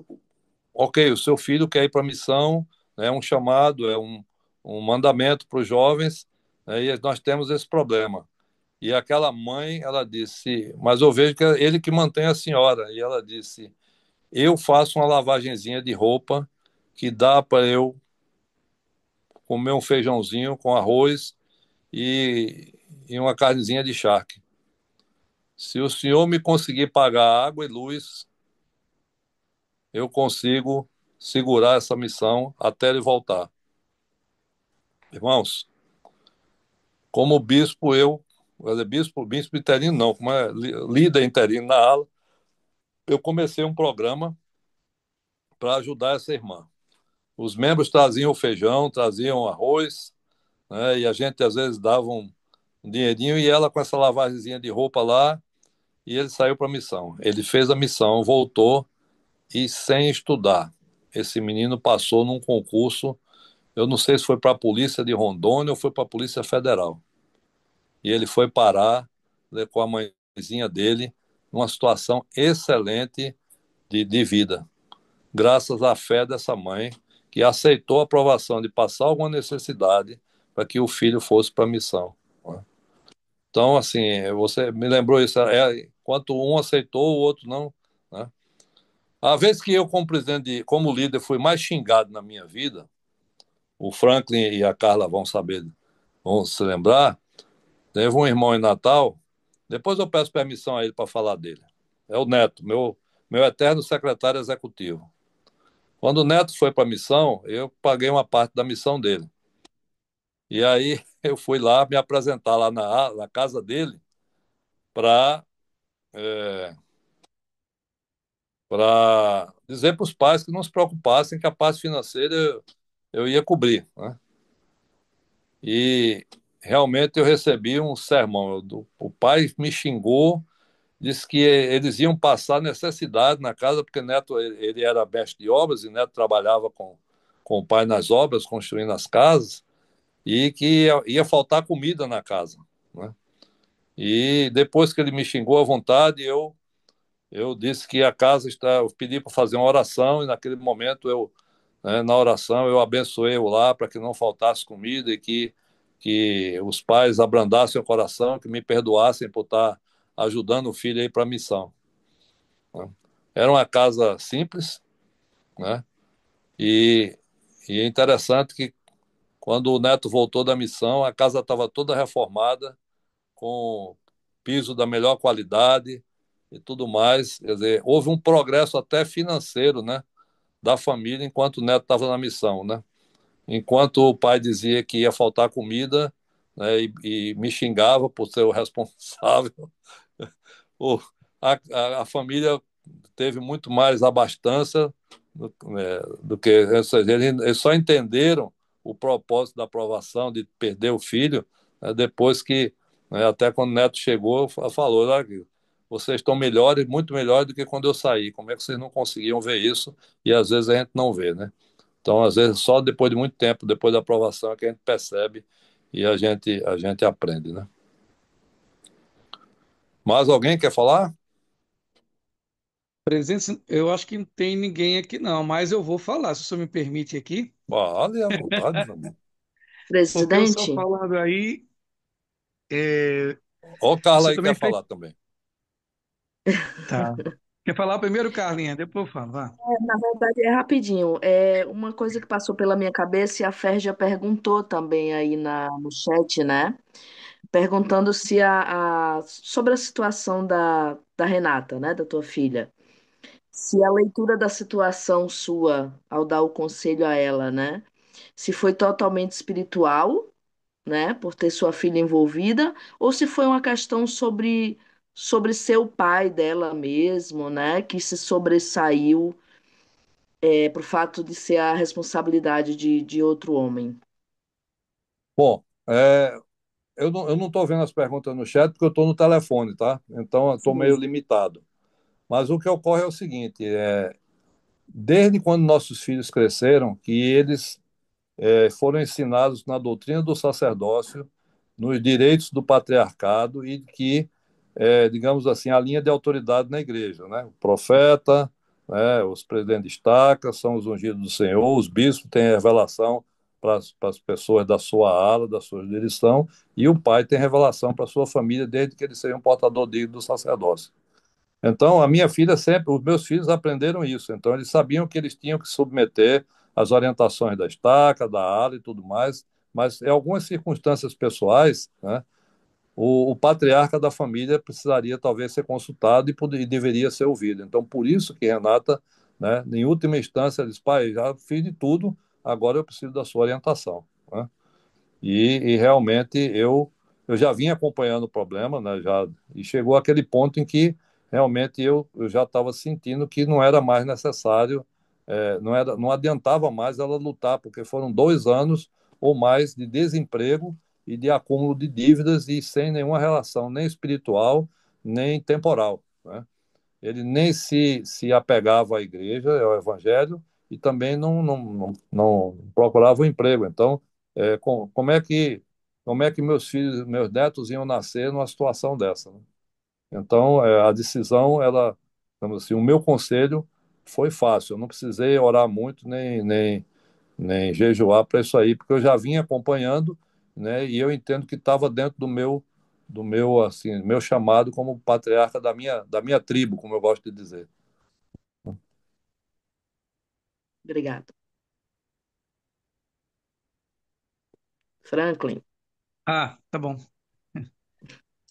ok, o seu filho quer ir para a missão, né, é um chamado, é um mandamento para os jovens, né, e nós temos esse problema. E aquela mãe, ela disse: mas eu vejo que é ele que mantém a senhora. E ela disse: eu faço uma lavagenzinha de roupa que dá para eu comer um feijãozinho com arroz e uma carnezinha de charque. Se o senhor me conseguir pagar água e luz, eu consigo segurar essa missão até ele voltar. Irmãos, como bispo, bispo interino não, como é líder interino na ala, eu comecei um programa para ajudar essa irmã. Os membros traziam o feijão, traziam arroz, né, e a gente às vezes dava um dinheirinho e ela com essa lavagemzinha de roupa lá e ele saiu para a missão. Ele fez a missão, voltou e sem estudar. Esse menino passou num concurso, eu não sei se foi para a Polícia de Rondônia ou foi para a Polícia Federal. E ele foi parar, né, com a mãezinha dele, numa situação excelente de vida, graças à fé dessa mãe, que aceitou a aprovação de passar alguma necessidade para que o filho fosse para a missão. Né? Então, assim, você me lembrou isso, enquanto um aceitou, o outro não. Né? A vez que eu, como presidente, como líder, fui mais xingado na minha vida, o Franklin e a Carla vão saber, vão se lembrar, teve um irmão em Natal, depois eu peço permissão a ele para falar dele. É o Neto, meu eterno secretário executivo. Quando o Neto foi para a missão, eu paguei uma parte da missão dele. E aí eu fui lá me apresentar lá na casa dele para dizer para os pais que não se preocupassem, que a parte financeira eu ia cobrir. Né? E realmente eu recebi um sermão. O pai me xingou, disse que eles iam passar necessidade na casa, porque Neto ele era mestre de obras e Neto trabalhava com o pai nas obras, construindo as casas, e que ia faltar comida na casa. Né? E depois que ele me xingou à vontade, eu disse que a casa está. Eu pedi para fazer uma oração, e naquele momento na oração, eu abençoei o lar para que não faltasse comida e que os pais abrandassem o coração, que me perdoassem por estar ajudando o filho aí para a missão. Né? Era uma casa simples, né? E, e é interessante que quando o Neto voltou da missão, a casa estava toda reformada, com piso da melhor qualidade e tudo mais. Quer dizer, houve um progresso até financeiro, né, da família enquanto o Neto estava na missão, né? Enquanto o pai dizia que ia faltar comida, né, e me xingava por ser o responsável, o, a família teve muito mais abastança do que eles só entenderam o propósito da aprovação de perder o filho, né, depois que, né, até quando o Neto chegou, falou: vocês estão melhores, muito melhores do que quando eu saí. Como é que vocês não conseguiam ver isso? E às vezes a gente não vê, né? Então, às vezes, só depois de muito tempo, depois da aprovação, é que a gente percebe e a gente aprende, né? Mais alguém quer falar? Presidente, eu acho que não tem ninguém aqui não, mas eu vou falar, se o senhor me permite aqui, Vale à vontade, meu amigo. porque o senhor Presidente, falando aí, é, Ó, o o Carlos senhor aí quer também fez. falar também. Tá. Quer falar primeiro, Carlinha? Depois eu falo, vá. na verdade é rapidinho. É uma coisa que passou pela minha cabeça e a Fer já perguntou também aí no chat, né? Perguntando se sobre a situação da Renata, né? Da tua filha. Se a leitura da situação sua, ao dar o conselho a ela, né? Se foi totalmente espiritual, né? Por ter sua filha envolvida, ou se foi uma questão sobre ser o pai dela mesmo, né? Que se sobressaiu por fato de ser a responsabilidade de outro homem. Bom, eu não estou vendo as perguntas no chat porque eu estou no telefone, tá? Então eu estou meio Sim. limitado. Mas o que ocorre é o seguinte: desde quando nossos filhos cresceram, que eles foram ensinados na doutrina do sacerdócio, nos direitos do patriarcado e que, digamos assim, a linha de autoridade na igreja, né? O profeta, né, os presidentes de estaca são os ungidos do Senhor, os bispos têm revelação para as pessoas da sua ala, da sua jurisdição, e o pai tem revelação para a sua família, desde que ele seja um portador digno do sacerdócio. Então, a minha filha sempre, os meus filhos aprenderam isso. Então, eles sabiam que eles tinham que submeter às orientações da estaca, da ala e tudo mais. Mas, em algumas circunstâncias pessoais, né, o patriarca da família precisaria talvez ser consultado e deveria ser ouvido. Então, por isso que Renata, né, em última instância, disse: pai, já fiz de tudo, agora eu preciso da sua orientação. Né? E realmente eu já vinha acompanhando o problema, né, e chegou aquele ponto em que realmente eu já estava sentindo que não era mais necessário, não adiantava mais ela lutar, porque foram 2 anos ou mais de desemprego e de acúmulo de dívidas e sem nenhuma relação nem espiritual, nem temporal, né? Ele nem se apegava à igreja, ao evangelho, e também não procurava um emprego. Então, como é que meus filhos, meus netos iam nascer numa situação dessa, né? Então, a decisão, ela, digamos assim, o meu conselho foi fácil. Eu não precisei orar muito, nem jejuar para isso aí, porque eu já vinha acompanhando, né? E eu entendo que estava dentro do meu, assim, meu chamado como patriarca da minha tribo, como eu gosto de dizer. Obrigado. Franklin. Ah, tá bom.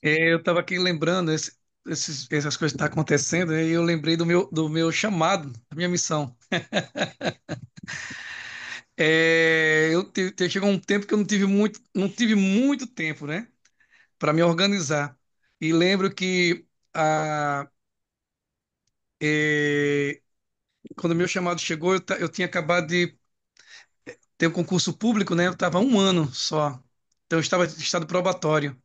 Eu estava aqui lembrando essas coisas que estão acontecendo, e eu lembrei do meu chamado, da minha missão. Chegou um tempo que eu não tive muito tempo, né, para me organizar. E lembro que a, é, quando o meu chamado chegou, eu tinha acabado de ter um concurso público, né? Eu estava 1 ano só. Então eu estava em estado probatório.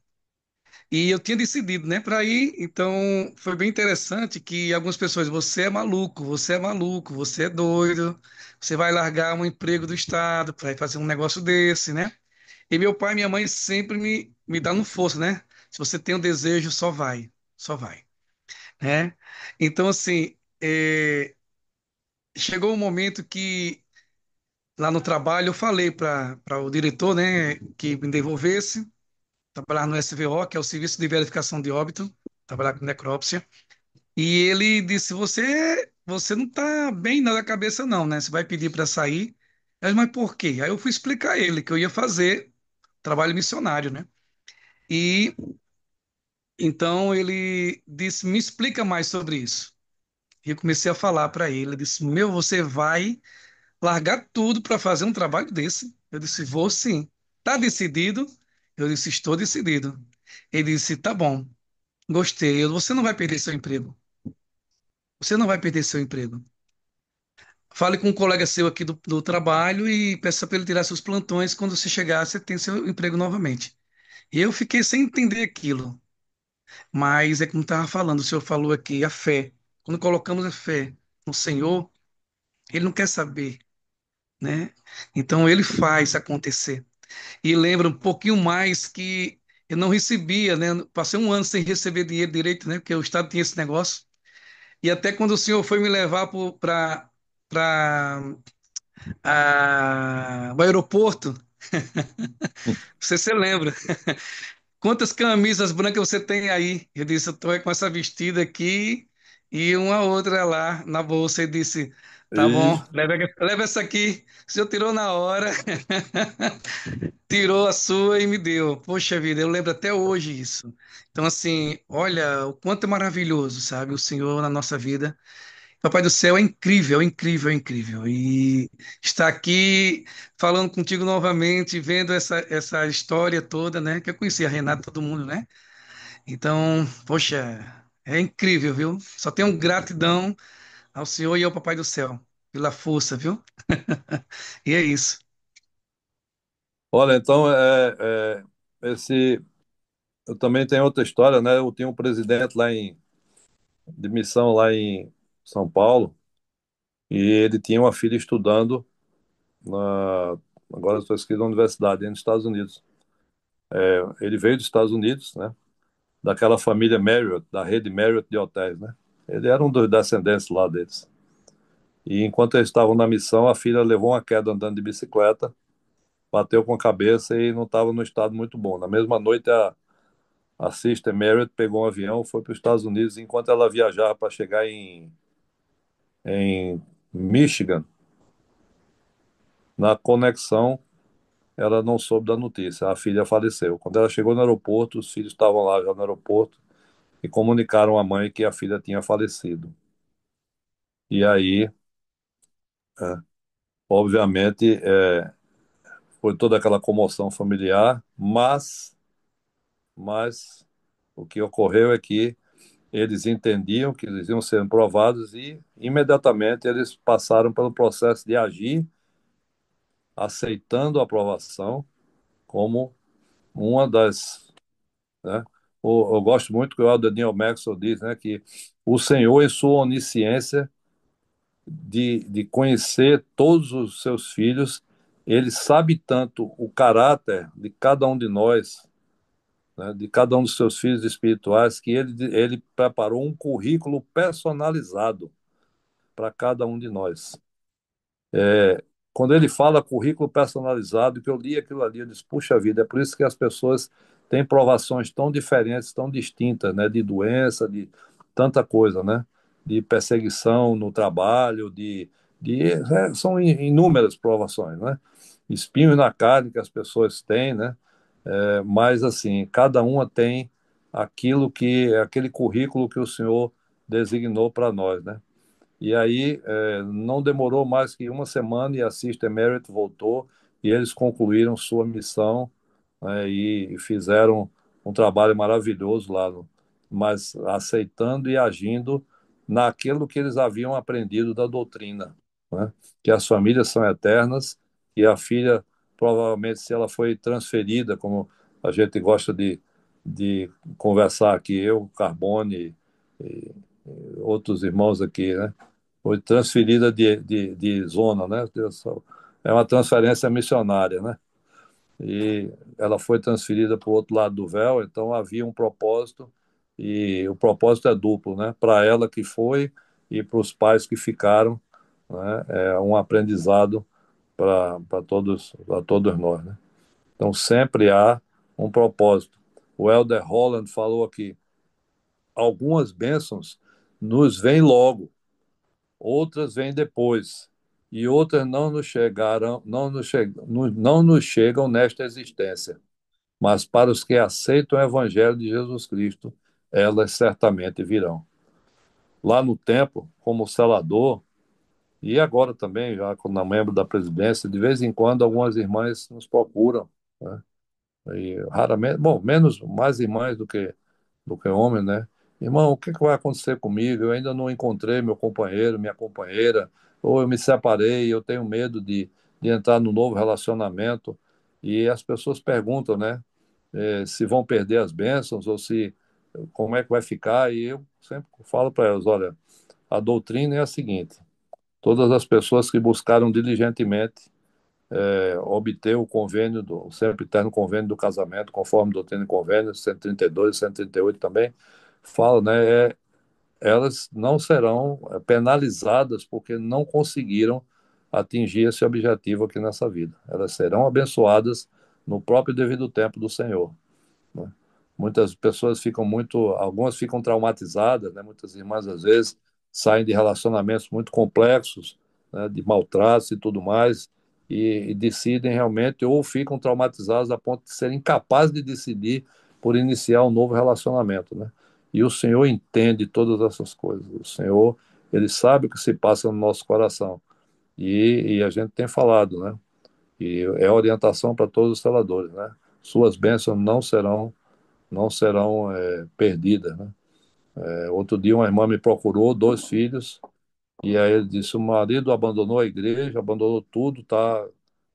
E eu tinha decidido, né, para ir. Então foi bem interessante que algumas pessoas, você é maluco, você é maluco, você é doido, você vai largar um emprego do Estado para fazer um negócio desse, né? E meu pai e minha mãe sempre me dão força, né? Se você tem um desejo, só vai, né? Então, assim, chegou um momento que lá no trabalho eu falei para o diretor, né, que me devolvesse, trabalhar no SVO, que é o Serviço de Verificação de Óbito, trabalhar com necrópsia. E ele disse: Você não está bem na cabeça, não, né? Você vai pedir para sair. Mas por quê? Aí eu fui explicar a ele que eu ia fazer trabalho missionário, né? E então ele disse: Me explica mais sobre isso. E eu comecei a falar para ele. Ele disse: Meu, você vai largar tudo para fazer um trabalho desse? Eu disse: Vou sim. Tá decidido? Eu disse: Estou decidido. Ele disse: Tá bom, gostei. Você não vai perder seu emprego. Você não vai perder seu emprego. Fale com um colega seu aqui do trabalho e peça para ele tirar seus plantões. Quando você chegar, você tem seu emprego novamente. E eu fiquei sem entender aquilo. Mas é como estava falando, o senhor falou aqui, a fé. Quando colocamos a fé no Senhor, ele não quer saber, né? Então ele faz acontecer. E lembra um pouquinho mais que eu não recebia, né? Passei 1 ano sem receber dinheiro direito, né? Porque o Estado tinha esse negócio. E até quando o senhor foi me levar para o aeroporto, você se lembra? Quantas camisas brancas você tem aí? Eu disse, eu tô com essa vestida aqui e uma outra lá na bolsa. Ele disse, tá E, bom, leva essa aqui. O senhor tirou na hora, tirou a sua e me deu. Poxa vida, eu lembro até hoje isso. Então, assim, olha o quanto é maravilhoso, sabe? O Senhor na nossa vida. Papai do céu é incrível, incrível, incrível. E estar aqui falando contigo novamente, vendo essa história toda, né? Que eu conheci a Renata, todo mundo, né? Então, poxa, é incrível, viu? Só tenho gratidão ao Senhor e ao Papai do céu pela força, viu? E é isso. olha, então, eu também tenho outra história, né? Eu tinha um presidente de missão lá em São Paulo, e ele tinha uma filha estudando agora eu estou esquecendo, na universidade, nos Estados Unidos. Ele veio dos Estados Unidos, né? Daquela família Marriott, da rede Marriott de hotéis, né? Ele era um dos descendentes lá deles. E enquanto eles estavam na missão, a filha levou uma queda andando de bicicleta, bateu com a cabeça e não estava no estado muito bom. Na mesma noite, a Sister Marriott pegou um avião, foi para os Estados Unidos. Enquanto ela viajava para chegar em Michigan, na conexão, ela não soube da notícia. A filha faleceu. Quando ela chegou no aeroporto, os filhos estavam lá já no aeroporto e comunicaram à mãe que a filha tinha falecido. E aí, é, obviamente, foi toda aquela comoção familiar, mas o que ocorreu é que eles entendiam que eles iam ser provados e imediatamente eles passaram pelo processo de agir, aceitando a aprovação como uma das, né, Eu gosto muito que o Elder Neil Maxwell diz, né, que o Senhor, em sua onisciência, de conhecer todos os seus filhos, ele sabe tanto o caráter de cada um de nós, né, de cada um dos seus filhos espirituais, que ele preparou um currículo personalizado para cada um de nós. Quando ele fala currículo personalizado, que eu li aquilo ali, eu disse, puxa vida, é por isso que as pessoas têm provações tão diferentes, tão distintas, né? De doença, de tanta coisa, né? De perseguição no trabalho, são inúmeras provações, né? Espinhos na carne que as pessoas têm, né? Mas, assim, cada uma tem aquele currículo que o Senhor designou para nós, né? E aí não demorou mais que uma semana e a Sister Merit voltou e eles concluíram sua missão, né, e fizeram um trabalho maravilhoso lá, mas aceitando e agindo naquilo que eles haviam aprendido da doutrina, né, que as famílias são eternas e a filha, provavelmente, se ela foi transferida, como a gente gosta de conversar aqui, eu, Carbone e outros irmãos aqui, né? Foi transferida de zona, né? É uma transferência missionária, né? E ela foi transferida para o outro lado do véu, então havia um propósito, e o propósito é duplo, né? Para ela que foi e para os pais que ficaram, né? É um aprendizado para todos nós, né? Então sempre há um propósito. O Elder Holland falou aqui, algumas bênçãos nos vêm logo, outras vêm depois, e outras não nos chegam nesta existência. Mas para os que aceitam o Evangelho de Jesus Cristo, elas certamente virão. Lá no templo, como selador, e agora também, já como membro da presidência, de vez em quando algumas irmãs nos procuram, né? E raramente, bom, menos, mais irmãs do que homem, né? Irmão, o que que vai acontecer comigo? Eu ainda não encontrei meu companheiro, minha companheira, ou eu me separei, eu tenho medo de entrar no novo relacionamento. E as pessoas perguntam, né, se vão perder as bênçãos ou se como é que vai ficar. E eu sempre falo para elas, olha, a doutrina é a seguinte: todas as pessoas que buscaram diligentemente obter o convênio, o sempre eterno convênio do casamento, conforme doutrina e convênio, 132 e 138 também, fala, né, elas não serão penalizadas porque não conseguiram atingir esse objetivo aqui nessa vida. Elas serão abençoadas no próprio devido tempo do Senhor, né? Muitas pessoas ficam algumas ficam traumatizadas, né? Muitas irmãs às vezes saem de relacionamentos muito complexos, né? De maltratos e tudo mais, e decidem realmente ou ficam traumatizadas a ponto de serem incapazes de decidir por iniciar um novo relacionamento, né? E o Senhor entende todas essas coisas. O Senhor, ele sabe o que se passa no nosso coração. E a gente tem falado, né? E é orientação para todos os celadores, né? Suas bênçãos não serão perdidas, né? Outro dia uma irmã me procurou, dois filhos, e aí ele disse, o marido abandonou a igreja, abandonou tudo, tá,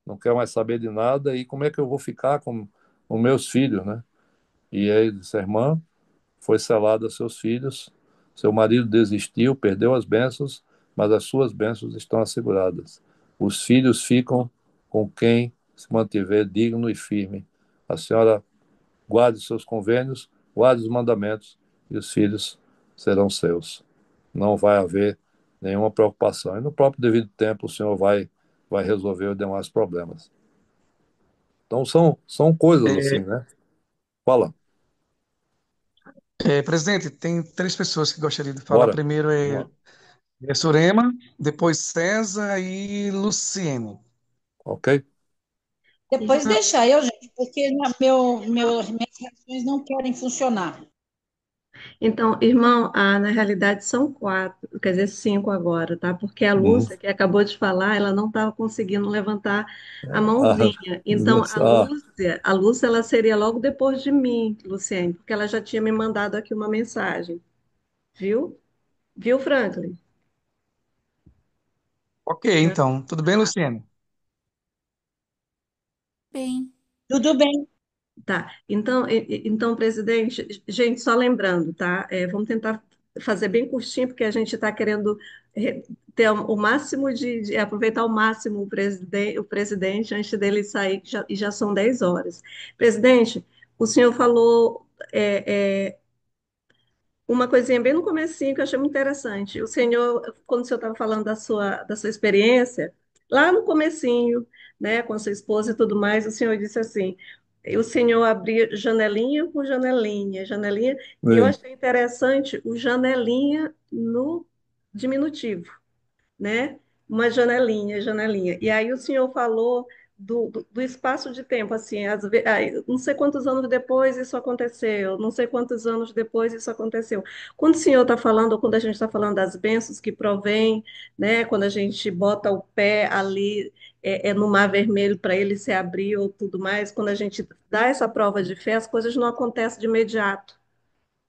não quer mais saber de nada, e como é que eu vou ficar com meus filhos, né? E aí ele disse, a irmã foi selada a seus filhos, seu marido desistiu, perdeu as bênçãos, mas as suas bênçãos estão asseguradas. Os filhos ficam com quem se mantiver digno e firme. A senhora guarde os seus convênios, guarde os mandamentos, e os filhos serão seus. Não vai haver nenhuma preocupação. E no próprio devido tempo, o Senhor vai resolver os demais problemas. Então, são coisas assim, É, né? Fala, presidente, tem três pessoas que gostaria de falar. bora. Primeiro Vamos lá. é Surema, depois César e Luciene. Ok? Depois deixa eu, gente, porque minhas reações não querem funcionar. Então, irmão, na realidade são quatro, quer dizer, cinco agora, tá? Porque a Uhum. Lúcia, que acabou de falar, ela não estava conseguindo levantar a Ah, mãozinha. Então, ah, a Lúcia, ela seria logo depois de mim, Luciane, porque ela já tinha me mandado aqui uma mensagem, viu? Viu, Franklin? Ok, então. Tudo bem, Luciene? Bem, Tudo bem. Tá. Então, presidente, gente, só lembrando, tá? Vamos tentar fazer bem curtinho, porque a gente está querendo eh, ter o máximo aproveitar ao máximo o presidente antes dele sair, e já são 10 horas. Presidente, o senhor falou uma coisinha bem no comecinho que eu achei muito interessante. O senhor, quando o senhor estava falando da sua experiência, lá no comecinho, né, com a sua esposa e tudo mais, o senhor disse assim, o senhor abria janelinha por janelinha, janelinha, e eu É. achei interessante o janelinha no diminutivo, né? Uma janelinha, janelinha. E aí o senhor falou do espaço de tempo, assim, não sei quantos anos depois isso aconteceu, não sei quantos anos depois isso aconteceu. Quando o senhor está falando, ou quando a gente está falando das bênçãos que provém, né, quando a gente bota o pé ali no mar vermelho para ele se abrir ou tudo mais, quando a gente dá essa prova de fé, as coisas não acontecem de imediato,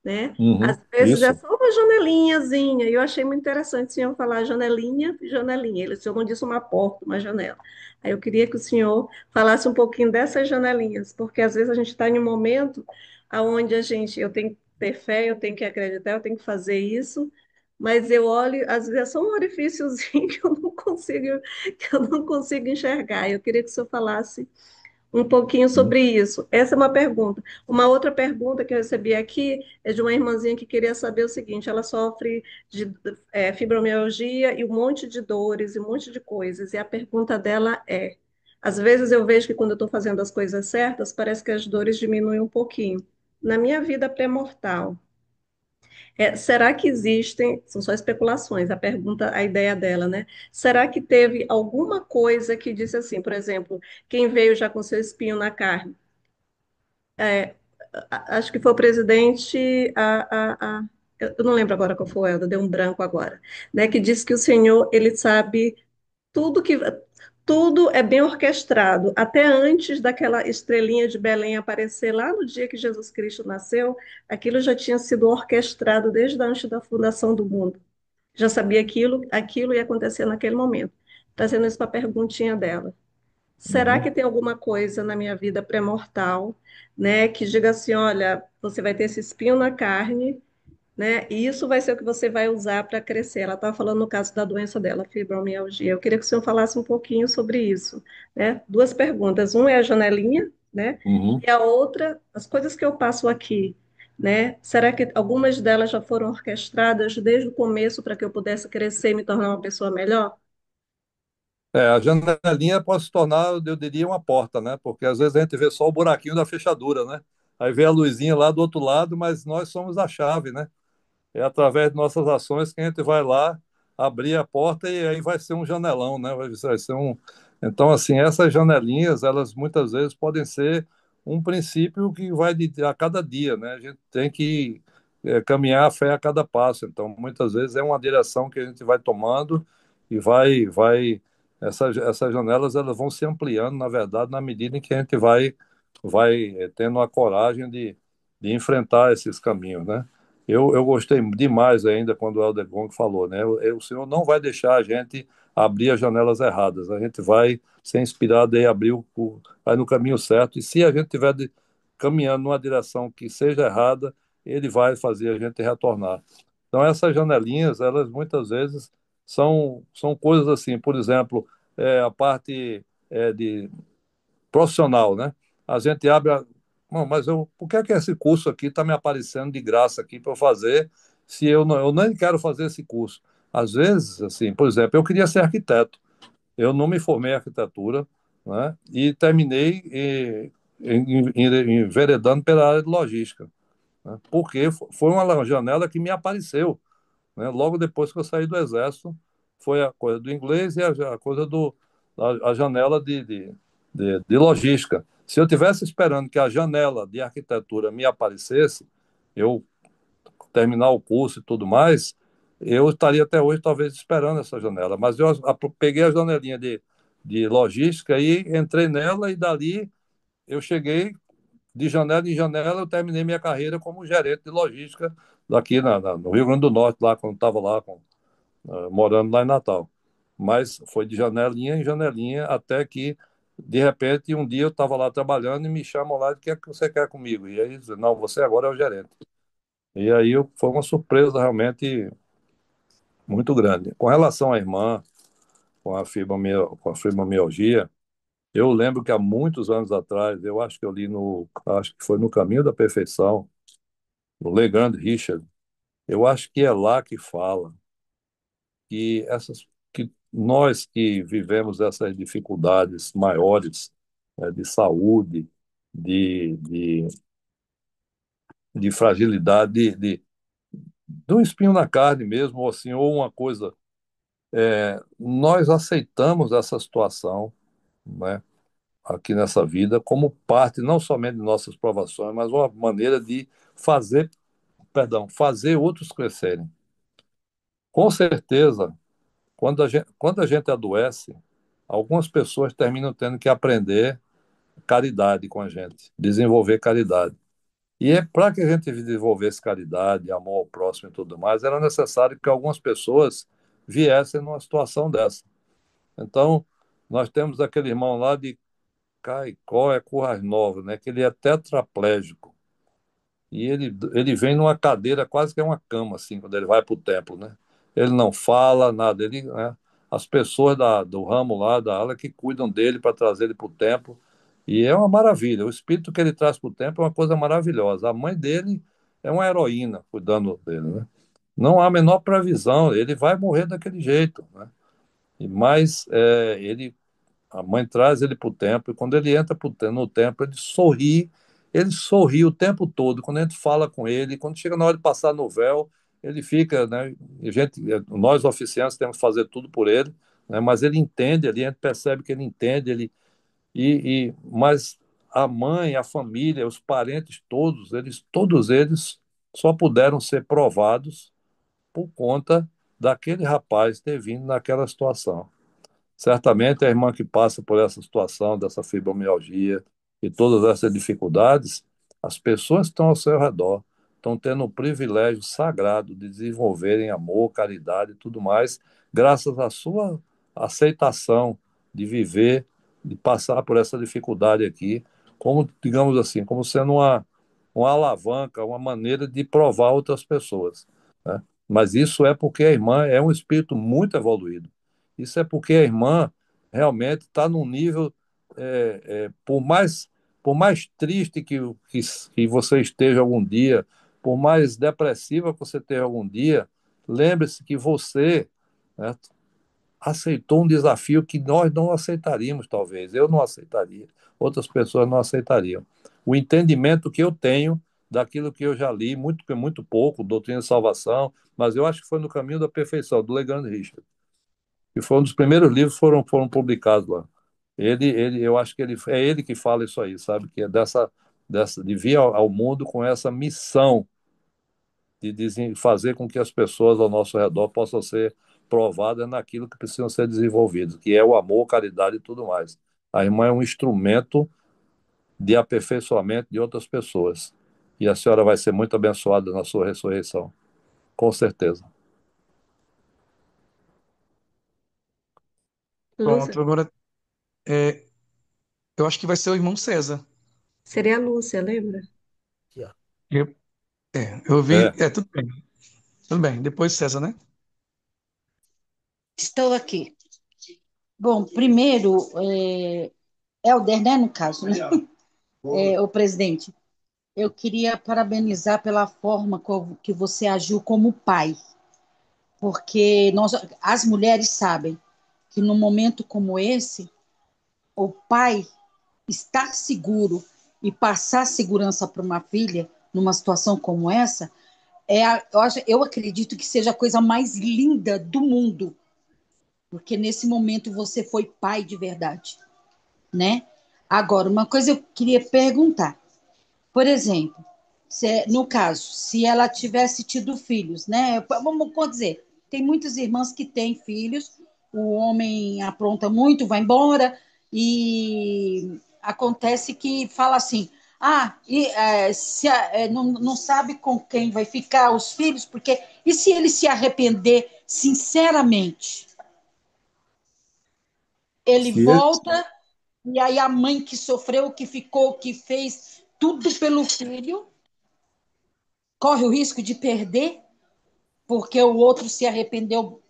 né? Às Uhum, vezes é isso. só uma janelinhazinha, e eu achei muito interessante o senhor falar janelinha, janelinha. O senhor não disse uma porta, uma janela. Aí eu queria que o senhor falasse um pouquinho dessas janelinhas, porque às vezes a gente está em um momento onde eu tenho que ter fé, eu tenho que acreditar, eu tenho que fazer isso, mas eu olho, às vezes é só um orifíciozinho que eu não consigo enxergar. Eu queria que o senhor falasse um pouquinho sobre isso. Essa é uma pergunta. Uma outra pergunta que eu recebi aqui é de uma irmãzinha que queria saber o seguinte: ela sofre de fibromialgia e um monte de dores e um monte de coisas. E a pergunta dela é: às vezes eu vejo que quando eu estou fazendo as coisas certas, parece que as dores diminuem um pouquinho. Na minha vida pré-mortal, será que existem, são só especulações, a ideia dela, né? Será que teve alguma coisa que disse assim, por exemplo, quem veio já com seu espinho na carne? Acho que foi o presidente, eu não lembro agora qual foi, deu um branco agora, né? Que disse que o Senhor, ele sabe tudo que tudo é bem orquestrado, até antes daquela estrelinha de Belém aparecer lá no dia que Jesus Cristo nasceu, aquilo já tinha sido orquestrado desde antes da fundação do mundo. Já sabia aquilo ia acontecer naquele momento. Trazendo isso para a perguntinha dela. Será Uhum. que tem alguma coisa na minha vida pré-mortal, né, que diga assim, olha, você vai ter esse espinho na carne, né, e isso vai ser o que você vai usar para crescer. Ela estava falando no caso da doença dela, fibromialgia. Eu queria que o senhor falasse um pouquinho sobre isso, né? Duas perguntas. Uma é a janelinha, né? Uhum. E a outra, as coisas que eu passo aqui, né? Será que algumas delas já foram orquestradas desde o começo para que eu pudesse crescer e me tornar uma pessoa melhor? A janelinha pode se tornar, eu diria, uma porta, né? Porque às vezes a gente vê só o buraquinho da fechadura, né? Aí vê a luzinha lá do outro lado, mas nós somos a chave, né? É através de nossas ações que a gente vai lá abrir a porta e aí vai ser um janelão, né? Vai ser um. Então, assim, essas janelinhas, elas muitas vezes podem ser um princípio que vai a cada dia, né? A gente tem que caminhar a fé a cada passo. Então, muitas vezes é uma direção que a gente vai tomando e essas janelas elas vão se ampliando, na verdade, na medida em que a gente vai tendo a coragem de enfrentar esses caminhos, né? Eu gostei demais ainda quando o Helder Gong falou, né? O Senhor não vai deixar a gente abrir as janelas erradas. A gente vai ser inspirado e abrir vai no caminho certo. E se a gente estiver caminhando numa direção que seja errada, Ele vai fazer a gente retornar. Então essas janelinhas, elas muitas vezes são coisas assim. Por exemplo, a parte de profissional, né? A gente abre Não, mas por que é que esse curso aqui está me aparecendo de graça aqui para eu fazer, se eu nem quero fazer esse curso? Às vezes, assim, por exemplo, eu queria ser arquiteto. Eu não me formei em arquitetura, né? E terminei enveredando pela área de logística, né? Porque foi uma janela que me apareceu, né? Logo depois que eu saí do exército, foi a coisa do inglês e a coisa a janela de logística. Se eu tivesse esperando que a janela de arquitetura me aparecesse, eu terminar o curso e tudo mais, eu estaria até hoje talvez esperando essa janela. Mas eu peguei a janelinha de logística e entrei nela e dali eu cheguei de janela em janela, eu terminei minha carreira como gerente de logística daqui no Rio Grande do Norte, lá quando estava lá morando lá em Natal. Mas foi de janelinha em janelinha até que De repente, um dia eu estava lá trabalhando e me chamam lá, o que é que você quer comigo? E aí, não, você agora é o gerente. E aí foi uma surpresa realmente muito grande. Com relação à irmã, com a fibromialgia, eu lembro que há muitos anos atrás, eu acho que eu li acho que foi no Caminho da Perfeição, no Legrand Richard, eu acho que é lá que fala que nós que vivemos essas dificuldades maiores, de saúde, de, de, de fragilidade, de um espinho na carne mesmo, ou assim, ou uma coisa, nós aceitamos essa situação, né, aqui nessa vida como parte não somente de nossas provações, mas uma maneira de fazer, perdão, fazer outros crescerem. Com certeza, quando a gente adoece, algumas pessoas terminam tendo que aprender caridade com a gente, desenvolver caridade. E é para que a gente desenvolvesse caridade, amor ao próximo e tudo mais, era necessário que algumas pessoas viessem numa situação dessa. Então, nós temos aquele irmão lá de Caicó, é Currais Novas, né, que ele é tetraplégico. E ele vem numa cadeira, quase que é uma cama, assim, quando ele vai para o templo, né? Ele não fala nada, né, as pessoas do ramo lá, da ala, que cuidam dele para trazer ele para o templo. E é uma maravilha. O espírito que ele traz para o templo é uma coisa maravilhosa. A mãe dele é uma heroína cuidando dele, né? Não há a menor previsão, ele vai morrer daquele jeito, né? Mas a mãe traz ele para o templo, e quando ele entra no templo, ele sorri o tempo todo. Quando a gente fala com ele, quando chega na hora de passar no véu, ele fica, né? Nós oficiantes temos que fazer tudo por ele, né? Mas ele entende, a gente percebe que ele entende, mas a mãe, a família, os parentes todos eles só puderam ser provados por conta daquele rapaz ter vindo naquela situação. Certamente a irmã que passa por essa situação, dessa fibromialgia e todas essas dificuldades, as pessoas que estão ao seu redor estão tendo o privilégio sagrado de desenvolverem amor, caridade e tudo mais, graças à sua aceitação de viver, de passar por essa dificuldade aqui, como, digamos assim, como sendo uma alavanca, uma maneira de provar outras pessoas, né? Mas isso é porque a irmã é um espírito muito evoluído. Isso é porque a irmã realmente está num nível, por mais triste que você esteja algum dia, por mais depressiva que você esteja algum dia, lembre-se que você, né, aceitou um desafio que nós não aceitaríamos, talvez. Eu não aceitaria, outras pessoas não aceitariam. O entendimento que eu tenho daquilo que eu já li, muito pouco, Doutrina de Salvação, mas eu acho que foi no Caminho da Perfeição, do Legrand Richard, e foi um dos primeiros livros que foram publicados lá. Eu acho que é ele que fala isso aí, sabe? Que é de vir ao mundo com essa missão de fazer com que as pessoas ao nosso redor possam ser provadas naquilo que precisam ser desenvolvidos, que é o amor, caridade e tudo mais. A irmã é um instrumento de aperfeiçoamento de outras pessoas. E a senhora vai ser muito abençoada na sua ressurreição, com certeza. Lúcia, Pronto, agora é, eu acho que vai ser o irmão César. seria a Lúcia, lembra? Eu, eu vi. É, Tudo bem. Tudo bem. Depois César, né? Estou aqui. Bom, primeiro, Helder, né, no caso, né? O presidente, eu queria parabenizar pela forma que você agiu como pai, porque as mulheres sabem que num momento como esse, o pai estar seguro e passar segurança para uma filha numa situação como essa, eu acredito que seja a coisa mais linda do mundo, porque nesse momento você foi pai de verdade, né? Agora, uma coisa eu queria perguntar, por exemplo, no caso, se ela tivesse tido filhos, né? Vamos dizer, tem muitas irmãs que têm filhos, o homem apronta muito, vai embora, e acontece que fala assim: não sabe com quem vai ficar os filhos, porque e se ele se arrepender sinceramente? Ele se ele, volta. e aí a mãe que sofreu, que ficou, que fez tudo pelo filho, corre o risco de perder, porque o outro se arrependeu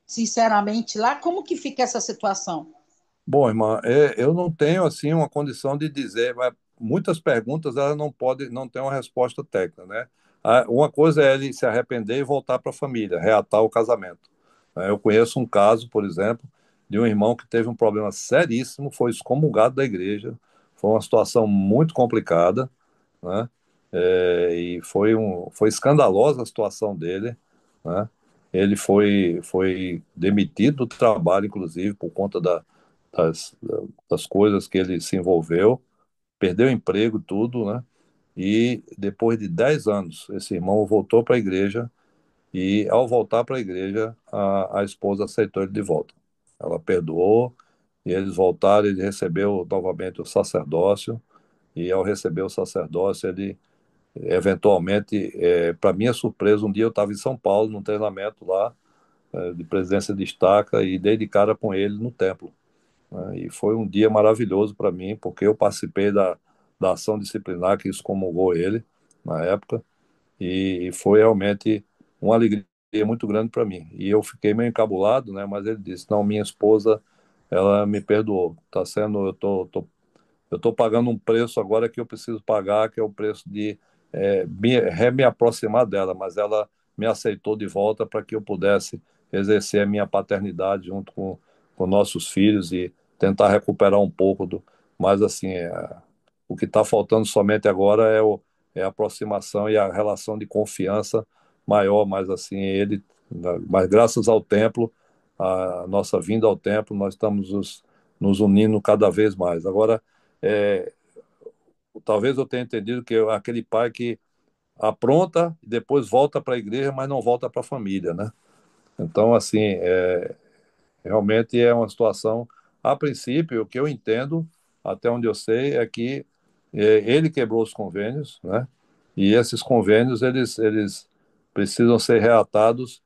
sinceramente lá. Como que fica essa situação? Bom, irmã, eu não tenho assim uma condição de dizer, mas muitas perguntas elas não podem, não têm uma resposta técnica, né? Uma coisa é ele se arrepender e voltar para a família, reatar o casamento. Eu conheço um caso, por exemplo, de um irmão que teve um problema seríssimo, foi excomungado da igreja, foi uma situação muito complicada, né? E foi escandalosa a situação dele, né? Ele foi demitido do trabalho, inclusive, por conta das, das coisas que ele se envolveu, perdeu o emprego, tudo, né? E depois de 10 anos, esse irmão voltou para a igreja e, ao voltar para a igreja, a esposa aceitou ele de volta. Ela perdoou e eles voltaram, ele recebeu novamente o sacerdócio e, ao receber o sacerdócio, ele eventualmente, para minha surpresa, um dia eu estava em São Paulo, num treinamento lá, de presidência de estaca, e dei de cara com ele no templo, né? E foi um dia maravilhoso para mim, porque eu participei da ação disciplinar que excomungou ele na época, e foi realmente uma alegria muito grande para mim. E eu fiquei meio encabulado, né? Mas ele disse: não, minha esposa, ela me perdoou. Tá sendo, eu estou pagando um preço agora que eu preciso pagar, que é o preço de me aproximar dela, mas ela me aceitou de volta para que eu pudesse exercer a minha paternidade junto com nossos filhos e tentar recuperar um pouco do. Mas, assim, o que está faltando somente agora é a aproximação e a relação de confiança maior, mas, assim, mas graças ao templo, a nossa vinda ao templo, nós estamos nos unindo cada vez mais. Agora, é, talvez eu tenha entendido que aquele pai que apronta e depois volta para a igreja, mas não volta para a família, né? Então, assim, realmente é uma situação. A princípio, o que eu entendo, até onde eu sei, é que ele quebrou os convênios, né? E esses convênios eles precisam ser reatados.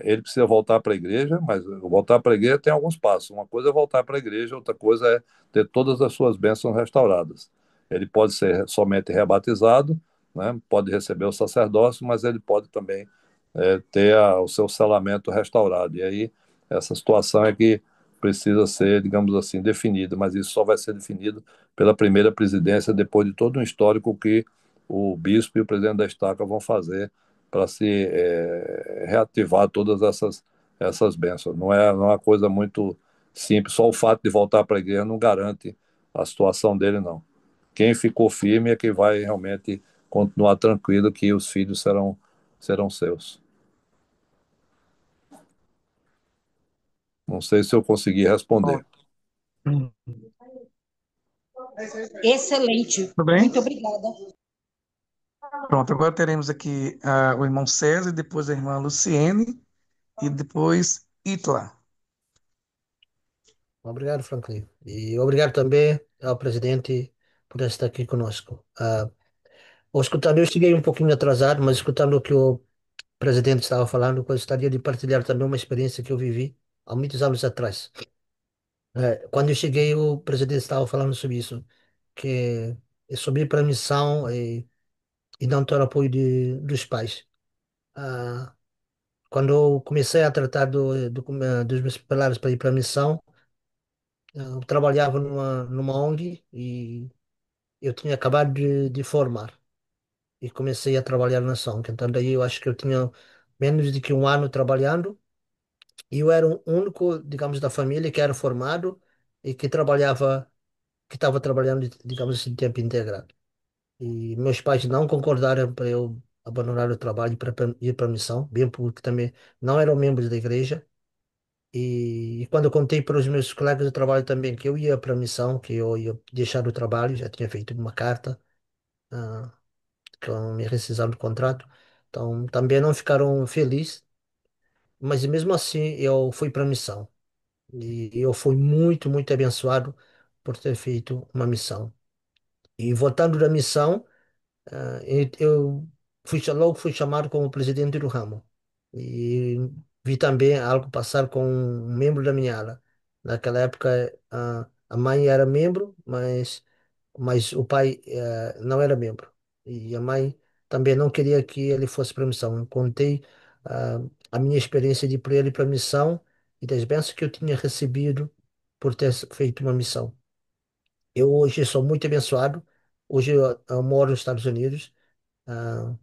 Ele precisa voltar para a igreja, mas voltar para a igreja tem alguns passos. Uma coisa é voltar para a igreja, outra coisa é ter todas as suas bênçãos restauradas. Ele pode ser somente rebatizado, né? Pode receber o sacerdócio, mas ele pode também ter o seu selamento restaurado. E aí essa situação é que precisa ser, digamos assim, definida, mas isso só vai ser definido pela primeira presidência depois de todo um histórico que o bispo e o presidente da estaca vão fazer para se reativar todas essas bênçãos. Não é uma coisa muito simples, só o fato de voltar para a igreja não garante a situação dele, não. Quem ficou firme é que vai realmente continuar tranquilo que os filhos serão seus. Não sei se eu consegui responder. Pronto. Hum, Excelente. Tudo bem? Muito obrigada. Pronto, agora teremos aqui o irmão César, depois a irmã Luciene e depois Itla. Obrigado, Franklin. E obrigado também ao presidente por estar aqui conosco. Ao escutar, eu cheguei um pouquinho atrasado, mas escutando o que o presidente estava falando, eu gostaria de partilhar também uma experiência que eu vivi há muitos anos atrás. Quando eu cheguei, o presidente estava falando sobre isso, que eu subi para a missão e não ter apoio dos pais. Ah, quando eu comecei a tratar dos meus papelados para ir para a missão, eu trabalhava numa ONG e eu tinha acabado de formar e comecei a trabalhar na SONC. Então, daí eu acho que eu tinha menos de que um ano trabalhando e eu era o único, digamos, da família que era formado e que estava trabalhando, digamos assim, de tempo integrado. E meus pais não concordaram para eu abandonar o trabalho para ir para a missão, bem porque também não eram membros da igreja. E quando eu contei para os meus colegas de trabalho também que eu ia para a missão, que eu ia deixar o trabalho, já tinha feito uma carta, ah, com a minha rescisão do contrato. Então, também não ficaram felizes, mas mesmo assim eu fui para a missão. E eu fui muito, muito abençoado por ter feito uma missão. E voltando da missão, eu logo fui chamado como presidente do ramo. E vi também algo passar com um membro da minha ala. Naquela época, A mãe era membro, mas o pai não era membro. E a mãe também não queria que ele fosse para a missão. Eu contei ah, a minha experiência de ir para ele para a missão e das bênçãos que eu tinha recebido por ter feito uma missão. Eu hoje sou muito abençoado. Hoje eu moro nos Estados Unidos. ah,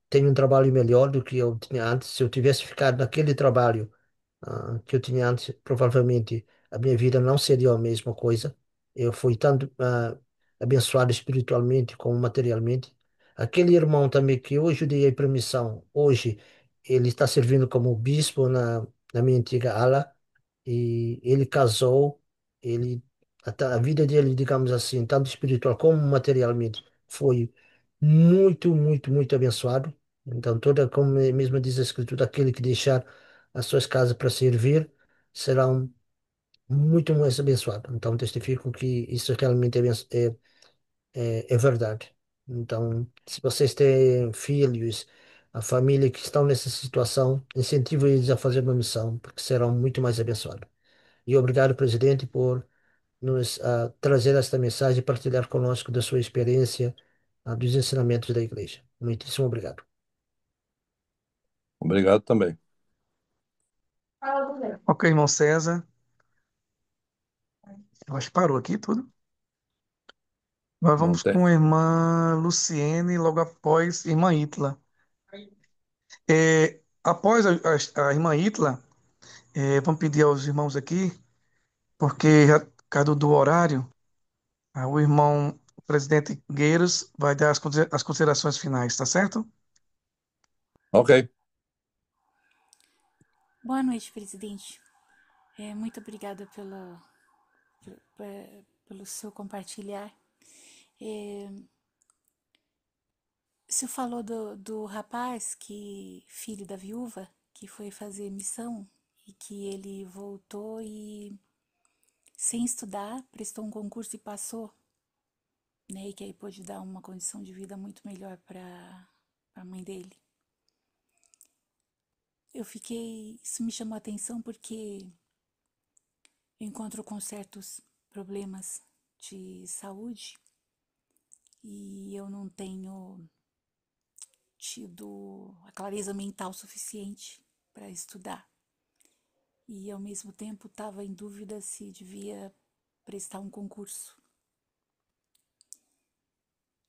Tenho um trabalho melhor do que eu tinha antes. Se eu tivesse ficado naquele trabalho que eu tinha antes, provavelmente a minha vida não seria a mesma coisa. Eu fui tanto abençoado espiritualmente como materialmente. Aquele irmão também que eu ajudei a ir para a missão, hoje ele está servindo como bispo na minha antiga ala e ele casou, ele a vida dele, digamos assim, tanto espiritual como materialmente, foi muito, muito, muito abençoado. Então, como mesmo diz a Escritura, aquele que deixar as suas casas para servir serão muito mais abençoados. Então, testifico que isso realmente é verdade. Então, se vocês têm filhos, a família que estão nessa situação, incentive eles a fazer uma missão, porque serão muito mais abençoados. E obrigado, presidente, por nos trazer esta mensagem e partilhar conosco da sua experiência, dos ensinamentos da igreja. Muitíssimo obrigado. Obrigado também. Ok, irmão César. Eu acho que parou aqui tudo. Agora Não vamos tem. com a irmã Luciene, logo após irmã Ítala. Após a irmã Ítala, vamos pedir aos irmãos aqui, porque já por causa do horário, o irmão o presidente Gueiros vai dar as considerações finais, tá certo? Ok. Boa noite, presidente. Muito obrigada pelo seu compartilhar. O senhor falou do rapaz, filho da viúva, que foi fazer missão e que ele voltou e, sem estudar, prestou um concurso e passou, né? E que aí pôde dar uma condição de vida muito melhor para a mãe dele. Isso me chamou a atenção porque eu encontro com certos problemas de saúde e eu não tenho tido a clareza mental suficiente para estudar. E ao mesmo tempo estava em dúvida se devia prestar um concurso.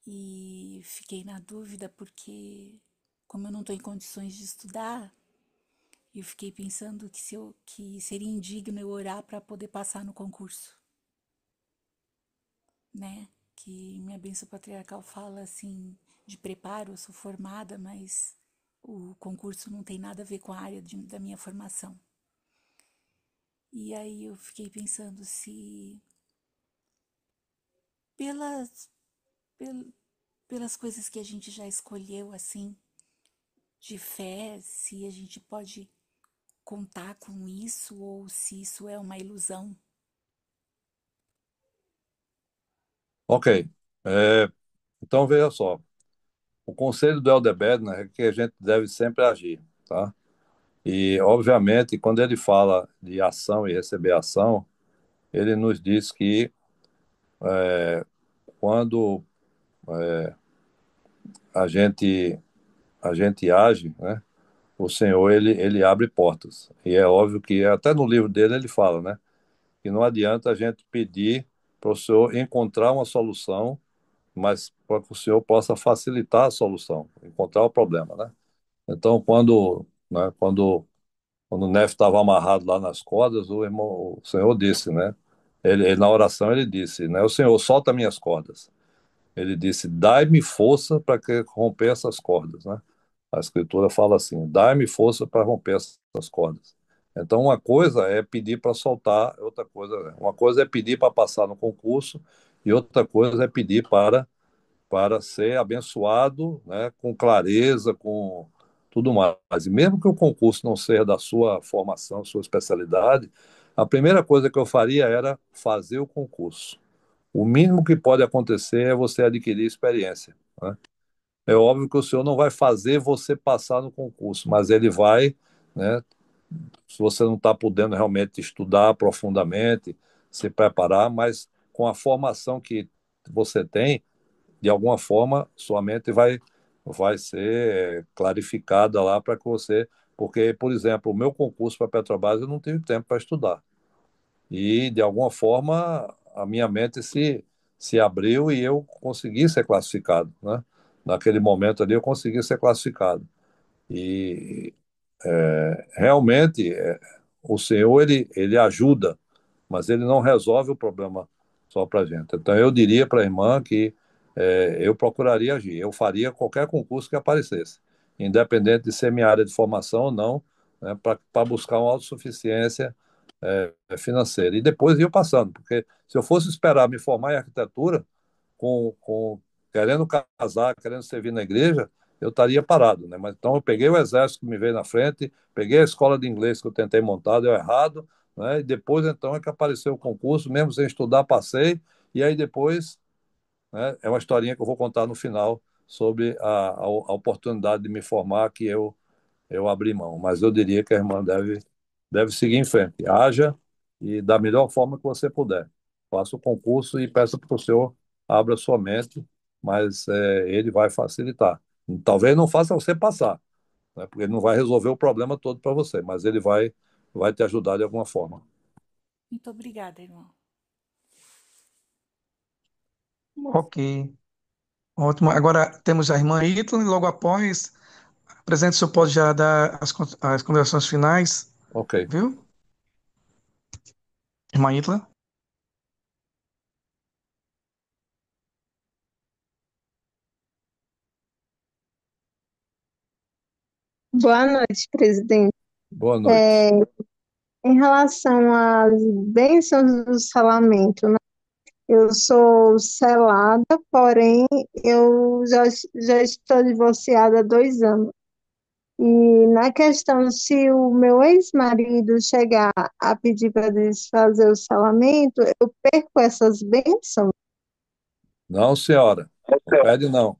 E fiquei na dúvida porque, como eu não estou em condições de estudar, eu fiquei pensando que seria indigno eu orar para poder passar no concurso, né? Que minha bênção patriarcal fala assim de preparo, eu sou formada, mas o concurso não tem nada a ver com a área da minha formação. E aí eu fiquei pensando se pelas, pelas coisas que a gente já escolheu assim, de fé, se a gente pode contar com isso ou se isso é uma ilusão. Ok. Então, veja só. O conselho do Elder Bednar é que a gente deve sempre agir, tá? E, obviamente, quando ele fala de ação e receber ação, ele nos diz que quando a gente, a gente age, né? O Senhor, ele abre portas. E é óbvio que, até no livro dele, ele fala, né? Que não adianta a gente pedir para o Senhor encontrar uma solução, mas para que o Senhor possa facilitar a solução, encontrar o problema, né? Então, quando o Nefe estava amarrado lá nas cordas, o Senhor disse, né? Na oração ele disse, né? O Senhor, solta minhas cordas. Ele disse, dai-me força para que romper essas cordas, né? A Escritura fala assim, dai-me força para romper essas cordas. Então, uma coisa é pedir para soltar, outra coisa, uma coisa é pedir para passar no concurso e outra coisa é pedir para ser abençoado, né, com clareza, com tudo mais. E mesmo que o concurso não seja da sua formação, sua especialidade, a primeira coisa que eu faria era fazer o concurso. O mínimo que pode acontecer é você adquirir experiência, né? É óbvio que o senhor não vai fazer você passar no concurso, mas ele vai, né, se você não está podendo realmente estudar profundamente, se preparar, mas com a formação que você tem, de alguma forma, sua mente vai ser clarificada lá para que você. Porque, por exemplo, o meu concurso para a Petrobras eu não tive tempo para estudar. E, de alguma forma, a minha mente se abriu e eu consegui ser classificado, né? Naquele momento ali, eu consegui ser classificado. E realmente, o Senhor, ele ajuda, mas ele não resolve o problema só para a gente. Então, eu diria para a irmã que eu procuraria agir, eu faria qualquer concurso que aparecesse, independente de ser minha área de formação ou não, né, para buscar uma autossuficiência financeira. E depois ia passando, porque se eu fosse esperar me formar em arquitetura, querendo casar, querendo servir na igreja, eu estaria parado, né? Mas então eu peguei o exército que me veio na frente, peguei a escola de inglês que eu tentei montar, deu errado, né? E depois então é que apareceu o concurso, mesmo sem estudar, passei, e aí depois, né, é uma historinha que eu vou contar no final sobre a oportunidade de me formar que eu abri mão. Mas eu diria que a irmã deve seguir em frente. Haja e da melhor forma que você puder. Faça o concurso e peça para o senhor abra sua mente, mas ele vai facilitar. Talvez não faça você passar, né, porque ele não vai resolver o problema todo para você, mas ele vai te ajudar de alguma forma. Muito obrigada, irmão. Ok, ótimo. Agora temos a irmã Ítala e logo após, apresente o senhor pode já dar as considerações finais, Ok. viu? Irmã Ítala. Boa noite, presidente. Boa noite. Em relação às bênçãos do selamento, né? Eu sou selada, porém eu já estou divorciada há 2 anos. E na questão, se o meu ex-marido chegar a pedir para desfazer o selamento, eu perco essas bênçãos? Não, senhora, não pede não.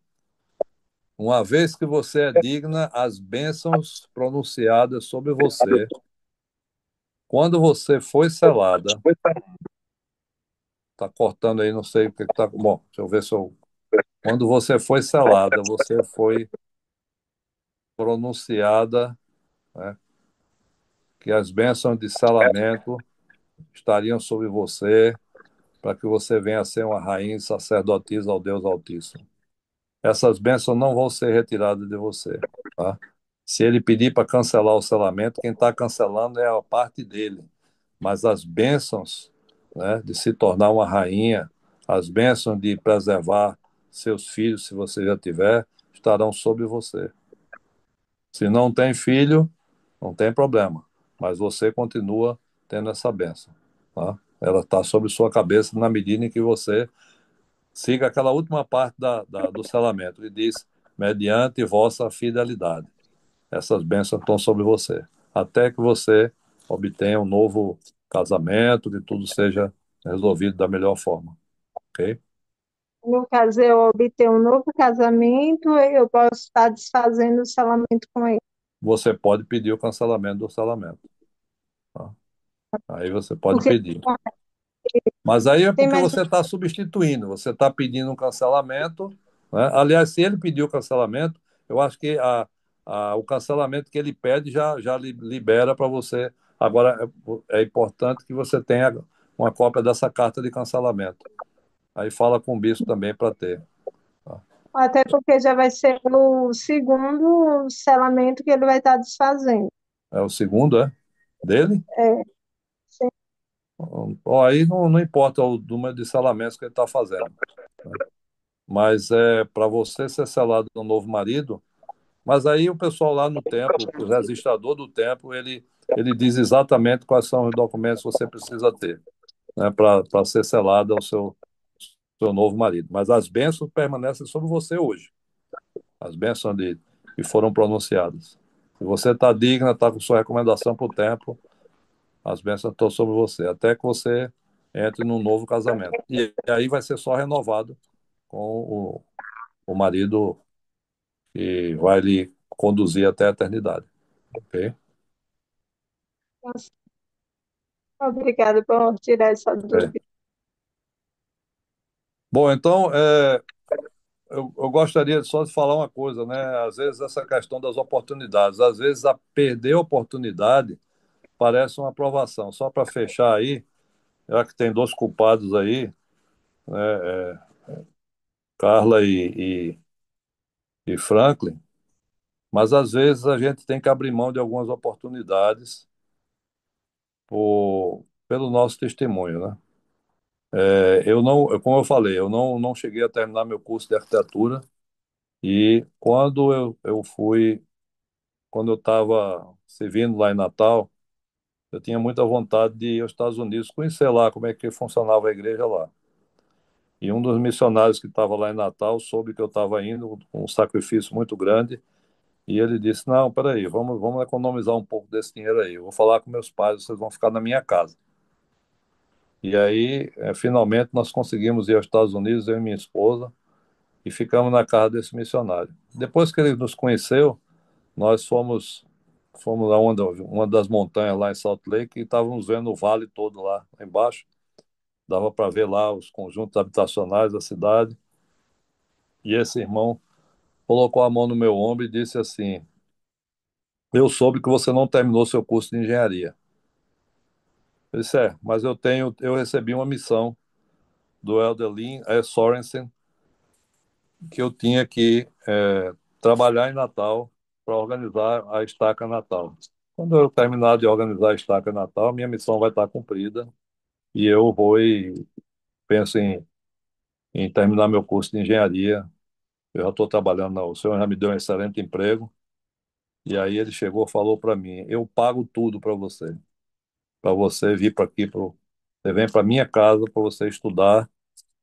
Uma vez que você é digna, as bênçãos pronunciadas sobre você, quando você foi selada, tá cortando aí, não sei o que tá. Bom, deixa eu ver se eu. Quando você foi selada, você foi pronunciada, né, que as bênçãos de selamento estariam sobre você, para que você venha a ser uma rainha e sacerdotisa ao Deus Altíssimo. Essas bênçãos não vão ser retiradas de você, tá? Se ele pedir para cancelar o selamento, quem está cancelando é a parte dele. Mas as bênçãos, né, de se tornar uma rainha, as bênçãos de preservar seus filhos, se você já tiver, estarão sobre você. Se não tem filho, não tem problema, mas você continua tendo essa bênção, tá? Ela está sobre sua cabeça na medida em que você siga aquela última parte do selamento. Ele diz, mediante vossa fidelidade. Essas bênçãos estão sobre você, até que você obtenha um novo casamento, que tudo seja resolvido da melhor forma, ok? No caso, eu obter um novo casamento, eu posso estar desfazendo o selamento com ele. Você pode pedir o cancelamento do selamento, tá? Aí você pode Porque pedir. Mas aí é tem porque mais. você está substituindo, você está pedindo um cancelamento, né? Aliás, se ele pediu o cancelamento, eu acho que o cancelamento que ele pede já libera para você. Agora, é importante que você tenha uma cópia dessa carta de cancelamento. Aí fala com o bispo também para ter, tá? Até porque já vai ser o segundo selamento que ele vai estar desfazendo. É o segundo, é? Dele? É, sim. Ó, aí não importa o número de selamentos que ele está fazendo, né? Mas para você ser selado no novo marido. Mas aí o pessoal lá no templo, o registrador do templo, ele diz exatamente quais são os documentos que você precisa ter, né, para ser selado ao seu novo marido. Mas as bênçãos permanecem sobre você hoje. As bênçãos que foram pronunciadas. Se você está digna, está com sua recomendação para o templo, as bênçãos estão sobre você, até que você entre num novo casamento. E aí vai ser só renovado com o marido que vai lhe conduzir até a eternidade. Ok? Obrigada por tirar essa É. dúvida. Bom, então, eu gostaria só de falar uma coisa, né? Às vezes essa questão das oportunidades, às vezes a perder a oportunidade parece uma aprovação. Só para fechar aí, já que tem dois culpados aí, né, Carla e Franklin, mas às vezes a gente tem que abrir mão de algumas oportunidades pelo nosso testemunho, né? Eu não, como eu falei, eu não cheguei a terminar meu curso de arquitetura e quando eu estava servindo lá em Natal, eu tinha muita vontade de ir aos Estados Unidos, conhecer lá como é que funcionava a igreja lá. E um dos missionários que estava lá em Natal soube que eu estava indo com um sacrifício muito grande e ele disse: Não, peraí, vamos economizar um pouco desse dinheiro aí. Eu vou falar com meus pais, vocês vão ficar na minha casa. E aí, finalmente, nós conseguimos ir aos Estados Unidos, eu e minha esposa, e ficamos na casa desse missionário. Depois que ele nos conheceu, nós fomos a uma das montanhas lá em Salt Lake e estávamos vendo o vale todo lá embaixo. Dava para ver lá os conjuntos habitacionais da cidade. E esse irmão colocou a mão no meu ombro e disse assim: Eu soube que você não terminou seu curso de engenharia. Eu disse: mas eu recebi uma missão do Elder Lin Sorensen que eu tinha que trabalhar em Natal para organizar a Estaca Natal. Quando eu terminar de organizar a Estaca Natal, minha missão vai estar cumprida e eu vou e penso em terminar meu curso de engenharia. Eu já estou trabalhando, o senhor já me deu um excelente emprego. E aí ele chegou e falou para mim: Eu pago tudo para você vir para aqui, você vem para minha casa para você estudar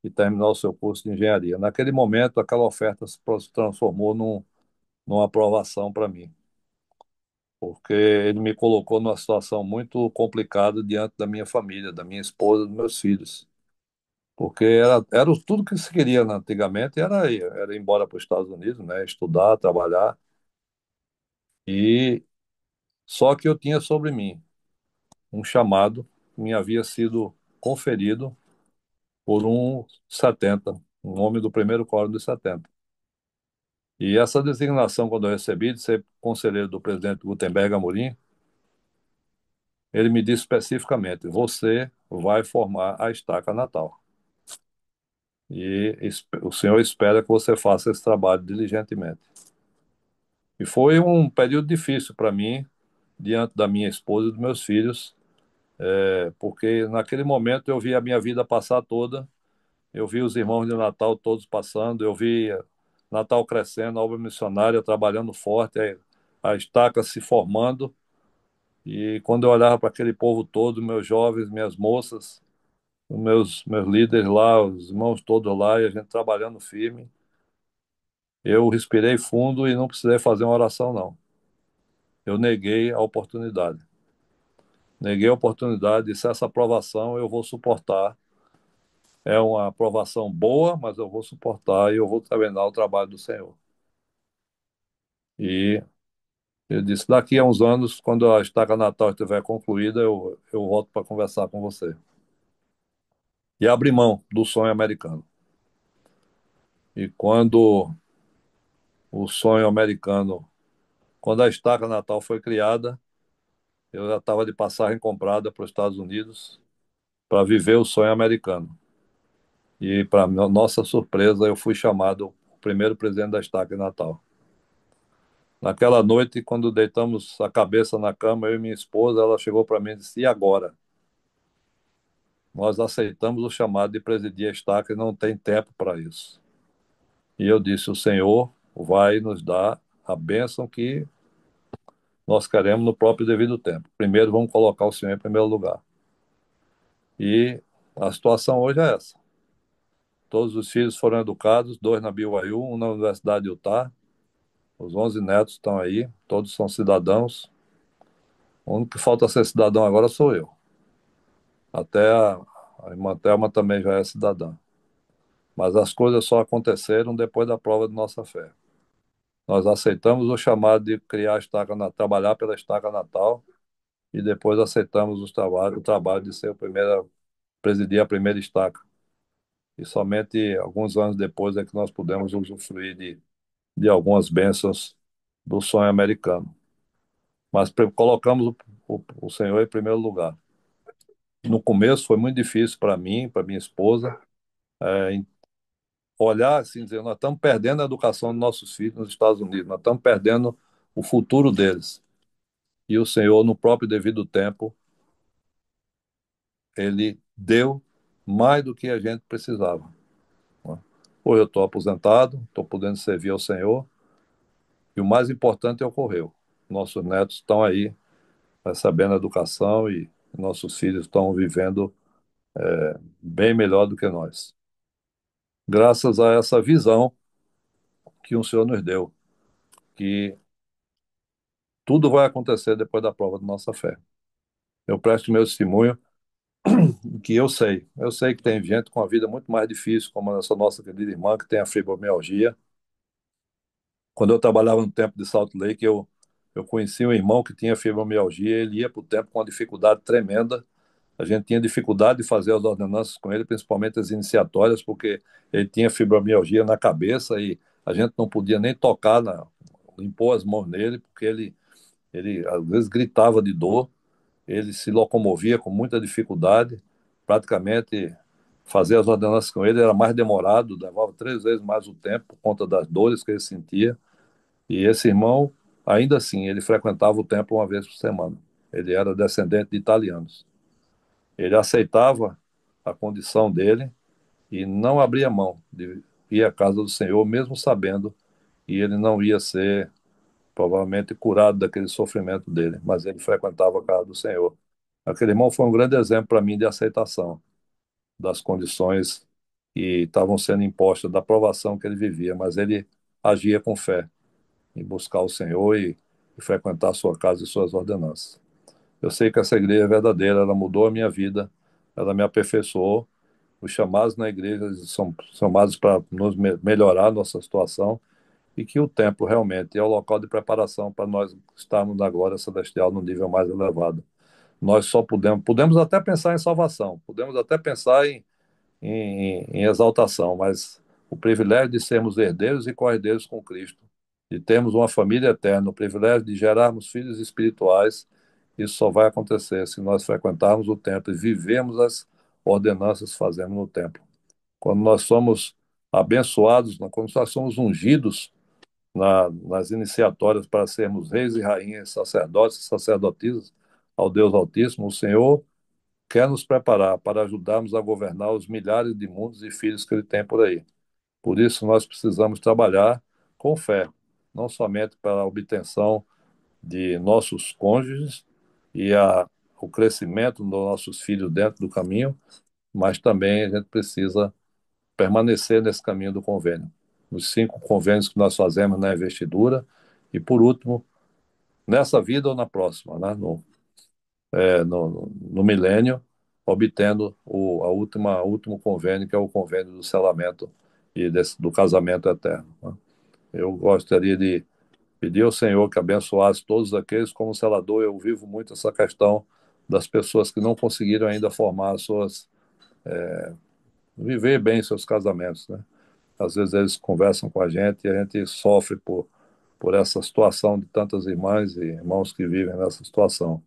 e terminar o seu curso de engenharia. Naquele momento, aquela oferta se transformou numa aprovação para mim, porque ele me colocou numa situação muito complicada diante da minha família, da minha esposa, dos meus filhos. Porque era tudo que se queria, né, antigamente, era ir embora para os Estados Unidos, né, estudar, trabalhar. E só que eu tinha sobre mim um chamado que me havia sido conferido por um 70, um homem do primeiro quórum dos 70. E essa designação, quando eu recebi de ser conselheiro do presidente Gutenberg Amorim, ele me disse especificamente: você vai formar a Estaca Natal. E o senhor espera que você faça esse trabalho diligentemente. E foi um período difícil para mim, diante da minha esposa e dos meus filhos, porque naquele momento eu vi a minha vida passar toda. Eu vi os irmãos de Natal todos passando, eu vi Natal crescendo, a obra missionária trabalhando forte, a estaca se formando. E quando eu olhava para aquele povo todo, meus jovens, minhas moças, os meus líderes lá, os irmãos todos lá, e a gente trabalhando firme, eu respirei fundo e não precisei fazer uma oração, não. Eu neguei a oportunidade. Neguei a oportunidade, disse: essa aprovação eu vou suportar. É uma aprovação boa, mas eu vou suportar e eu vou terminar o trabalho do Senhor. E ele disse: daqui a uns anos, quando a estaca natal estiver concluída, eu volto para conversar com você. E abri mão do sonho americano. E quando o sonho americano, quando a estaca natal foi criada, eu já estava de passagem comprada para os Estados Unidos para viver o sonho americano. E, para nossa surpresa, eu fui chamado o primeiro presidente da estaca natal. Naquela noite, quando deitamos a cabeça na cama, eu e minha esposa, ela chegou para mim e disse: e agora? Nós aceitamos o chamado de presidir a estaca e não tem tempo para isso. E eu disse: o Senhor vai nos dar a bênção que nós queremos no próprio devido tempo. Primeiro, vamos colocar o Senhor em primeiro lugar. E a situação hoje é essa. Todos os filhos foram educados, dois na BYU, um na Universidade de Utah. Os 11 netos estão aí, todos são cidadãos. O único que falta ser cidadão agora sou eu. Até a irmã Thelma também já é cidadã. Mas as coisas só aconteceram depois da prova de nossa fé. Nós aceitamos o chamado de criar a trabalhar pela Estaca Natal e depois aceitamos o trabalho de ser o primeiro, presidir a primeira estaca. e somente alguns anos depois é que nós pudemos usufruir de algumas bênçãos do sonho americano. Mas colocamos o Senhor em primeiro lugar. No começo foi muito difícil para mim, para minha esposa, olhar assim, dizer, nós estamos perdendo a educação dos nossos filhos nos Estados Unidos, nós estamos perdendo o futuro deles. E o Senhor, no próprio devido tempo, ele deu mais do que a gente precisava. Né? Hoje eu estou aposentado, estou podendo servir ao Senhor, e o mais importante ocorreu. Nossos netos estão aí recebendo educação e nossos filhos estão vivendo bem melhor do que nós. Graças a essa visão que o Senhor nos deu, que tudo vai acontecer depois da prova da nossa fé. Eu presto meu testemunho que eu sei que tem gente com a vida muito mais difícil, como essa nossa querida irmã que tem a fibromialgia. Quando eu trabalhava no templo de Salt Lake, eu conheci um irmão que tinha fibromialgia, ele ia para o templo com uma dificuldade tremenda. A gente tinha dificuldade de fazer as ordenanças com ele, principalmente as iniciatórias, porque ele tinha fibromialgia na cabeça e a gente não podia nem tocar, impor as mãos nele, porque ele às vezes gritava de dor, ele se locomovia com muita dificuldade, praticamente fazer as ordenanças com ele era mais demorado, levava 3 vezes mais o tempo por conta das dores que ele sentia. E esse irmão, ainda assim, ele frequentava o templo uma vez por semana. Ele era descendente de italianos. Ele aceitava a condição dele e não abria mão de ir à casa do Senhor, mesmo sabendo que ele não ia ser provavelmente curado daquele sofrimento dele, mas ele frequentava a casa do Senhor. Aquele irmão foi um grande exemplo para mim de aceitação das condições que estavam sendo impostas, da provação que ele vivia, mas ele agia com fé em buscar o Senhor e frequentar a sua casa e suas ordenanças. Eu sei que essa igreja é verdadeira, ela mudou a minha vida, ela me aperfeiçoou. Os chamados na igreja são chamados para nos melhorar a nossa situação e que o templo realmente é o local de preparação para nós estarmos na glória celestial no nível mais elevado. Nós só podemos até pensar em salvação, podemos até pensar em exaltação, mas o privilégio de sermos herdeiros e co-herdeiros com Cristo, de termos uma família eterna, o privilégio de gerarmos filhos espirituais, isso só vai acontecer se nós frequentarmos o templo e vivemos as ordenanças que fazemos no templo. Quando nós somos abençoados, quando nós somos ungidos nas iniciatórias para sermos reis e rainhas, sacerdotes e sacerdotisas ao Deus Altíssimo, o Senhor quer nos preparar para ajudarmos a governar os milhares de mundos e filhos que Ele tem por aí. Por isso, nós precisamos trabalhar com fé, não somente para a obtenção de nossos cônjuges e o crescimento dos nossos filhos dentro do caminho, mas também a gente precisa permanecer nesse caminho do convênio. Nos 5 convênios que nós fazemos na investidura e, por último, nessa vida ou na próxima, né? No milênio, obtendo o último convênio, que é o convênio do selamento e do casamento eterno. Né? Eu gostaria de pedir ao Senhor que abençoasse todos aqueles, como selador, eu vivo muito essa questão das pessoas que não conseguiram ainda formar viver bem seus casamentos, né? Às vezes eles conversam com a gente e a gente sofre por essa situação de tantas irmãs e irmãos que vivem nessa situação.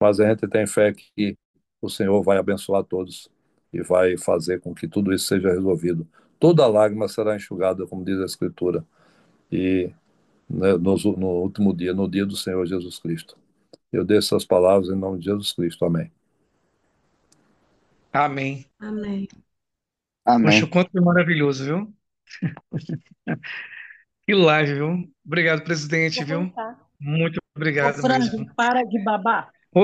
Mas a gente tem fé que o Senhor vai abençoar todos e vai fazer com que tudo isso seja resolvido. Toda lágrima será enxugada, como diz a Escritura, e né, no último dia, no dia do Senhor Jesus Cristo. Eu deixo essas palavras em nome de Jesus Cristo. Amém. Amém. Amém. Poxa, o Amém. quanto foi maravilhoso, viu? Que live, viu? Obrigado, presidente, Vou viu? voltar. Muito Ô, obrigado Frango, mesmo. para de babar.